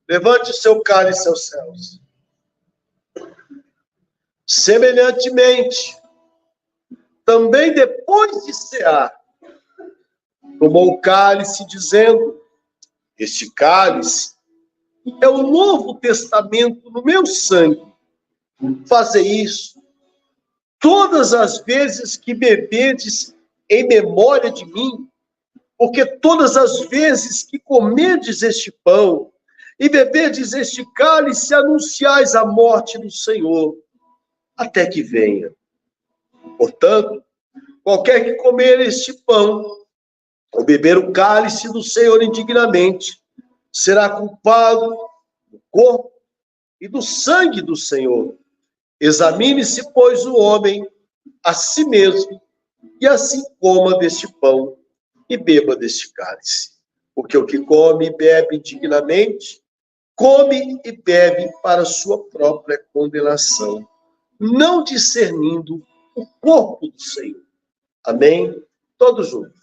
Levante o seu cálice aos céus. Semelhantemente, também depois de cear, tomou o cálice, dizendo: este cálice é o Novo Testamento no meu sangue. Fazei isso todas as vezes que bebedes em memória de mim. porque todas as vezes que comerdes este pão e beberdes este cálice, anunciais a morte do Senhor, até que venha. Portanto, qualquer que comer este pão ou beber o cálice do Senhor indignamente, será culpado do corpo e do sangue do Senhor. Examine-se, pois, o homem a si mesmo, e assim coma deste pão e beba deste cálice. Porque o que come e bebe indignamente, come e bebe para sua própria condenação, não discernindo o corpo do Senhor. Amém? Todos juntos.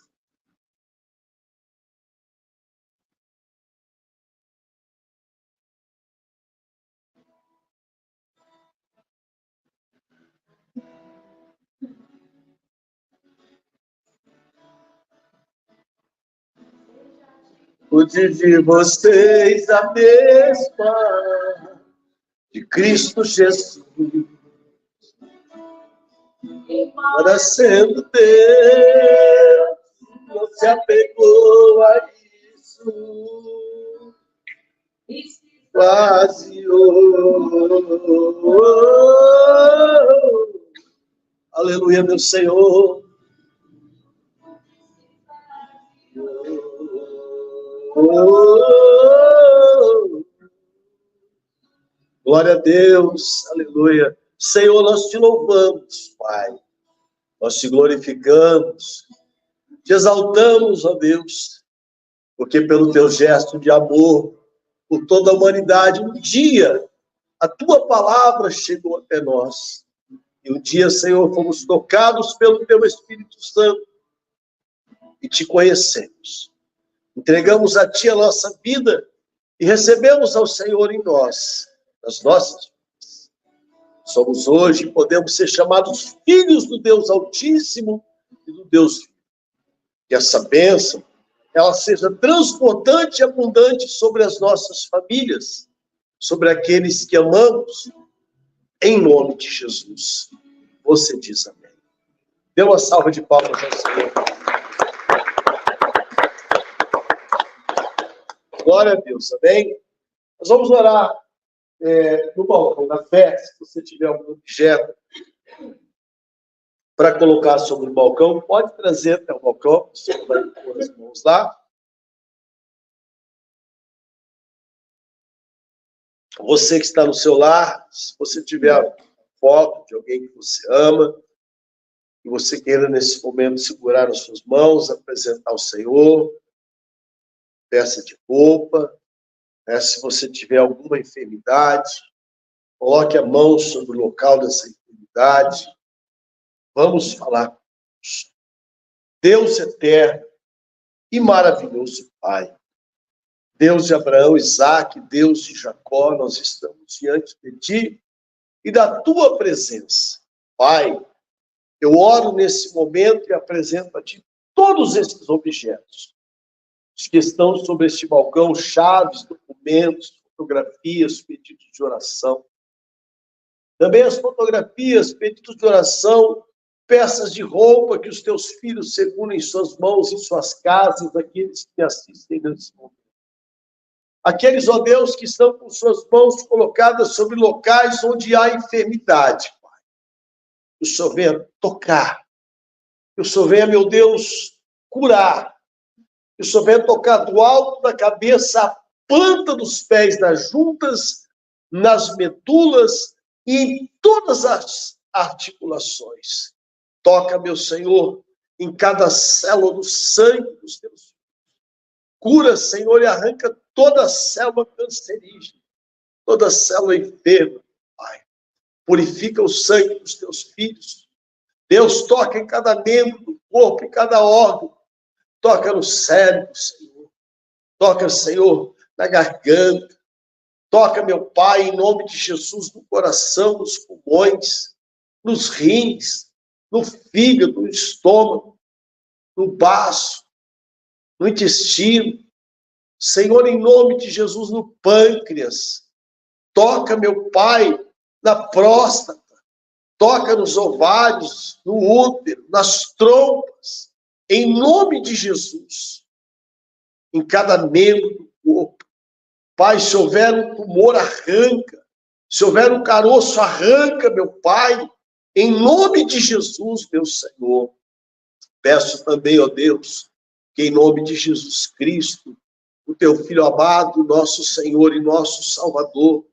Cuide de vocês a mesma de Cristo Jesus, para sendo Deus, não se apegou a isso, aleluia, meu Senhor. Glória a Deus, aleluia. Senhor, nós te louvamos, Pai. Nós te glorificamos, te exaltamos, ó Deus, porque pelo teu gesto de amor por toda a humanidade, um dia a tua palavra chegou até nós. E um dia, Senhor, fomos tocados pelo teu Espírito Santo e te conhecemos. Entregamos a ti a nossa vida e recebemos ao Senhor em nós, nas nossas vidas. Somos hoje, podemos ser chamados filhos do Deus Altíssimo e do Deus Vivo. Que essa bênção, ela seja transbordante e abundante sobre as nossas famílias, sobre aqueles que amamos, em nome de Jesus. Você diz amém. Dê uma salva de palmas ao Senhor. Glória a Deus, amém? Nós vamos orar no balcão da fé, se você tiver algum objeto para colocar sobre o balcão, pode trazer até o balcão, você vai pôr as mãos lá. Você que está no seu lar, se você tiver foto de alguém que você ama, e você queira nesse momento segurar as suas mãos, apresentar ao Senhor, peça de roupa, se você tiver alguma enfermidade, coloque a mão sobre o local dessa enfermidade. Vamos falar com Deus. Deus eterno e maravilhoso Pai. Deus de Abraão, Isaque, Deus de Jacó, nós estamos diante de ti e da tua presença. Pai, eu oro nesse momento e apresento a ti todos esses objetos que estão sobre este balcão, chaves, documentos, fotografias, pedidos de oração. Também as fotografias, pedidos de oração, peças de roupa que os teus filhos seguram em suas mãos, em suas casas, aqueles que me assistem nesse momento. Aqueles, ó Deus, que estão com suas mãos colocadas sobre locais onde há enfermidade, Pai. Que o Senhor venha tocar. Que o Senhor venha, meu Deus, curar. Que o Senhor venha tocar do alto da cabeça à planta dos pés, nas juntas, nas medulas e em todas as articulações. Toca, meu Senhor, em cada célula do sangue dos teus filhos. Cura, Senhor, e arranca toda a célula cancerígena, toda a célula enferma, Pai. Purifica o sangue dos teus filhos. Deus, toca em cada membro do corpo, em cada órgão. Toca no cérebro, Senhor. Toca, Senhor, na garganta. Toca, meu Pai, em nome de Jesus, no coração, nos pulmões, nos rins, no fígado, no estômago, no baço, no intestino. Senhor, em nome de Jesus, no pâncreas. Toca, meu Pai, na próstata. Toca nos ovários, no útero, nas trompas. Em nome de Jesus. em cada membro do corpo. Pai, se houver um tumor, arranca. Se houver um caroço, arranca, meu Pai. Em nome de Jesus, meu Senhor. Peço também, ó Deus, que em nome de Jesus Cristo, o teu Filho amado, nosso Senhor e nosso Salvador,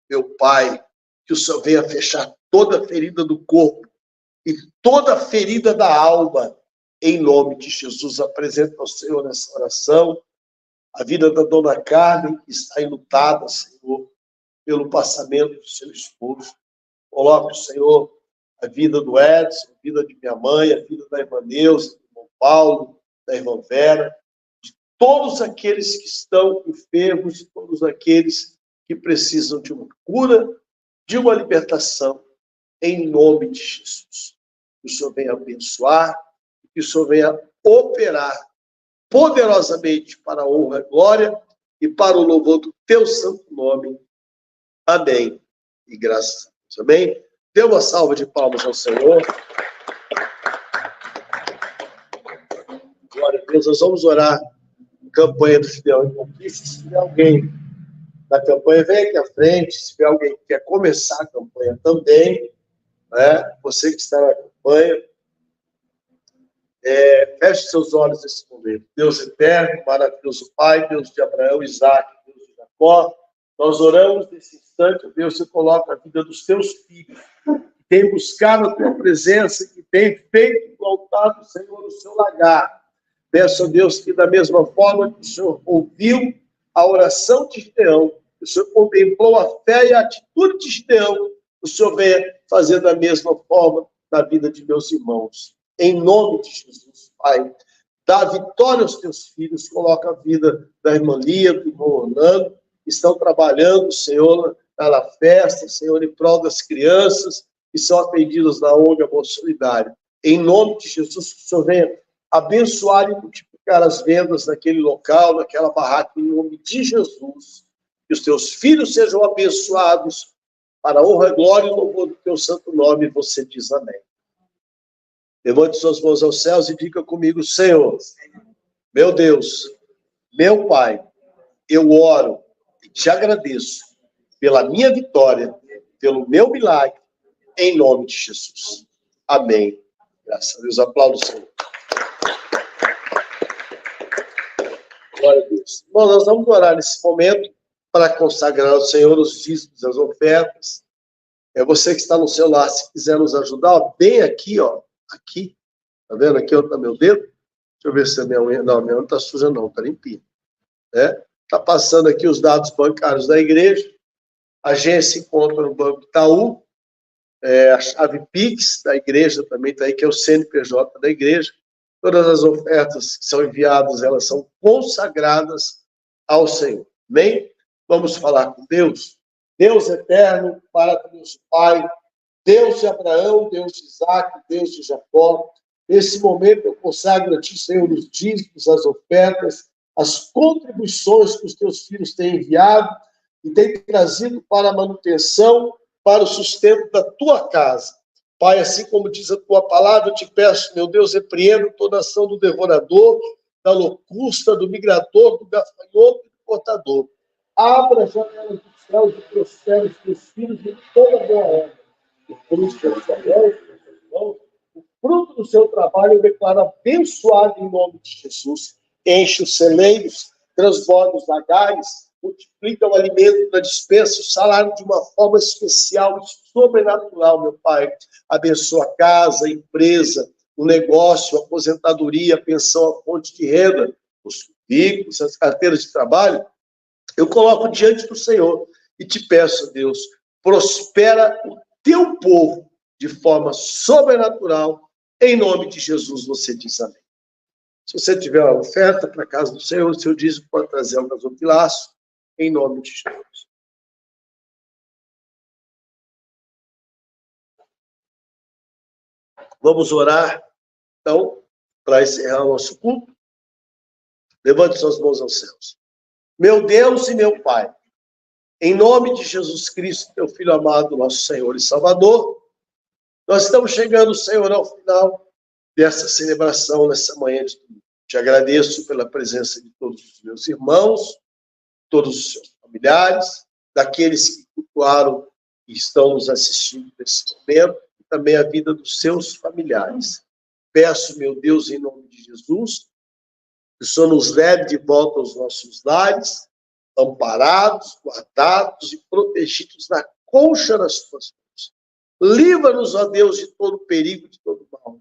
meu Pai, que o Senhor venha fechar toda a ferida do corpo e toda a ferida da alma. Em nome de Jesus, apresento ao Senhor nessa oração a vida da dona Carmen, que está enlutada, Senhor, pelo passamento do seu esposo. Coloque, Senhor, a vida do Edson, a vida de minha mãe, a vida da irmã Neuza, do irmão Paulo, da irmã Vera, de todos aqueles que estão enfermos, de todos aqueles que precisam de uma cura, de uma libertação, em nome de Jesus. Que o Senhor venha abençoar, que o Senhor venha operar poderosamente para a honra e glória e para o louvor do teu santo nome. Amém. E graças a Deus. Amém. Dê uma salva de palmas ao Senhor. Glória a Deus. Nós vamos orar a campanha do Fiel em Conquista. Se tiver alguém da campanha, vem aqui à frente. Se tiver alguém que quer começar a campanha também, né? Você que está na campanha, feche seus olhos nesse momento. Deus eterno, maravilhoso Pai, Deus de Abraão, Isaac, Deus de Jacó, nós oramos nesse instante, Deus, você coloca a vida dos teus filhos, que tem buscado a tua presença, que tem feito do altar do Senhor o seu lagar. Peço a Deus que, da mesma forma que o Senhor ouviu a oração de Gideão, que o Senhor contemplou a fé e a atitude de Gideão, o Senhor venha fazer da mesma forma na vida de meus irmãos. Em nome de Jesus, Pai, dá vitória aos teus filhos, coloca a vida da irmã Lia, do irmão Orlando, que estão trabalhando, Senhor, na festa, Senhor, em prol das crianças que são atendidas na ONG Amor Solidário. Em nome de Jesus, que o Senhor venha abençoar e multiplicar as vendas naquele local, naquela barraca, em nome de Jesus. Que os teus filhos sejam abençoados para a honra, glória e louvor do teu santo nome. E você diz amém. Levante suas mãos aos céus e diga comigo: Senhor, meu Deus, meu Pai, eu oro e te agradeço pela minha vitória, pelo meu milagre, em nome de Jesus. Amém. Graças a Deus. Aplaudo o Senhor. Glória a Deus. Bom, nós vamos orar nesse momento para consagrar ao Senhor os dízimos, as ofertas. É você que está no seu lar, se quiser nos ajudar, ó, bem aqui, ó. Aqui, tá vendo? Aqui onde está meu dedo. Deixa eu ver se a minha unha... Não, a minha unha não está suja não, está limpinha. Né? Está passando aqui os dados bancários da igreja. A agência encontra no Banco Itaú. A chave Pix da igreja também está aí, que é o CNPJ da igreja. Todas as ofertas que são enviadas, elas são consagradas ao Senhor. Amém? Vamos falar com Deus. Deus eterno, maravilhoso Pai, Deus de Abraão, Deus de Isaac, Deus de Jacó, nesse momento eu consagro a ti, Senhor, os dízimos, as ofertas, as contribuições que os teus filhos têm enviado e têm trazido para a manutenção, para o sustento da tua casa. Pai, assim como diz a tua palavra, eu te peço, meu Deus, repreendo toda ação do devorador, da locusta, do migrador, do gafanhoto e do cortador. Abra as janelas dos céus e prospere os teus filhos de toda boa obra. O fruto do seu trabalho eu declaro abençoado em nome de Jesus. Enche os celeiros, transborda os lagares, multiplica o alimento da despensa, o salário de uma forma especial e sobrenatural, meu Pai. Abençoa a casa, a empresa, o negócio, a aposentadoria, a pensão, a fonte de renda, os currículos, as carteiras de trabalho. Eu coloco diante do Senhor e te peço, Deus, prospera o teu povo de forma sobrenatural, em nome de Jesus, você diz amém. Se você tiver uma oferta para a casa do Senhor, o seu dízimo pode trazer um gasofilaço, em nome de Jesus. Vamos orar, então, para encerrar o nosso culto. Levante suas mãos aos céus. Meu Deus e meu Pai, em nome de Jesus Cristo, teu Filho amado, nosso Senhor e Salvador, nós estamos chegando, Senhor, ao final dessa celebração, nessa manhã de domingo. Te agradeço pela presença de todos os meus irmãos, todos os seus familiares, daqueles que cultuaram e estão nos assistindo nesse momento, e também a vida dos seus familiares. Peço, meu Deus, em nome de Jesus, que o Senhor nos leve de volta aos nossos lares, amparados, guardados e protegidos na concha das tuas mãos. Livra-nos, ó Deus, de todo perigo, de todo mal.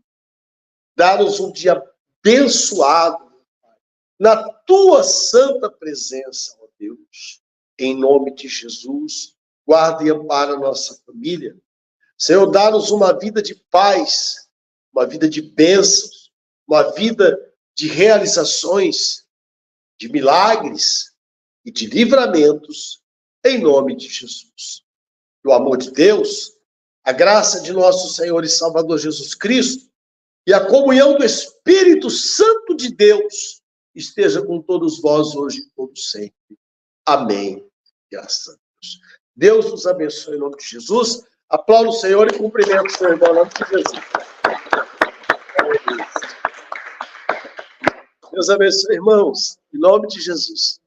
Dá-nos um dia abençoado, meu Pai, na tua santa presença, ó Deus. Em nome de Jesus, guarda e ampara a nossa família. Senhor, dá-nos uma vida de paz, uma vida de bênçãos, uma vida de realizações, de milagres e de livramentos, em nome de Jesus. O amor de Deus, a graça de nosso Senhor e Salvador Jesus Cristo e a comunhão do Espírito Santo de Deus esteja com todos vós hoje e todos sempre. Amém. Graças a Deus. Deus nos abençoe em nome de Jesus. Aplaudo o Senhor e cumprimento o seu irmão em nome de Jesus. Deus abençoe, irmãos, em nome de Jesus.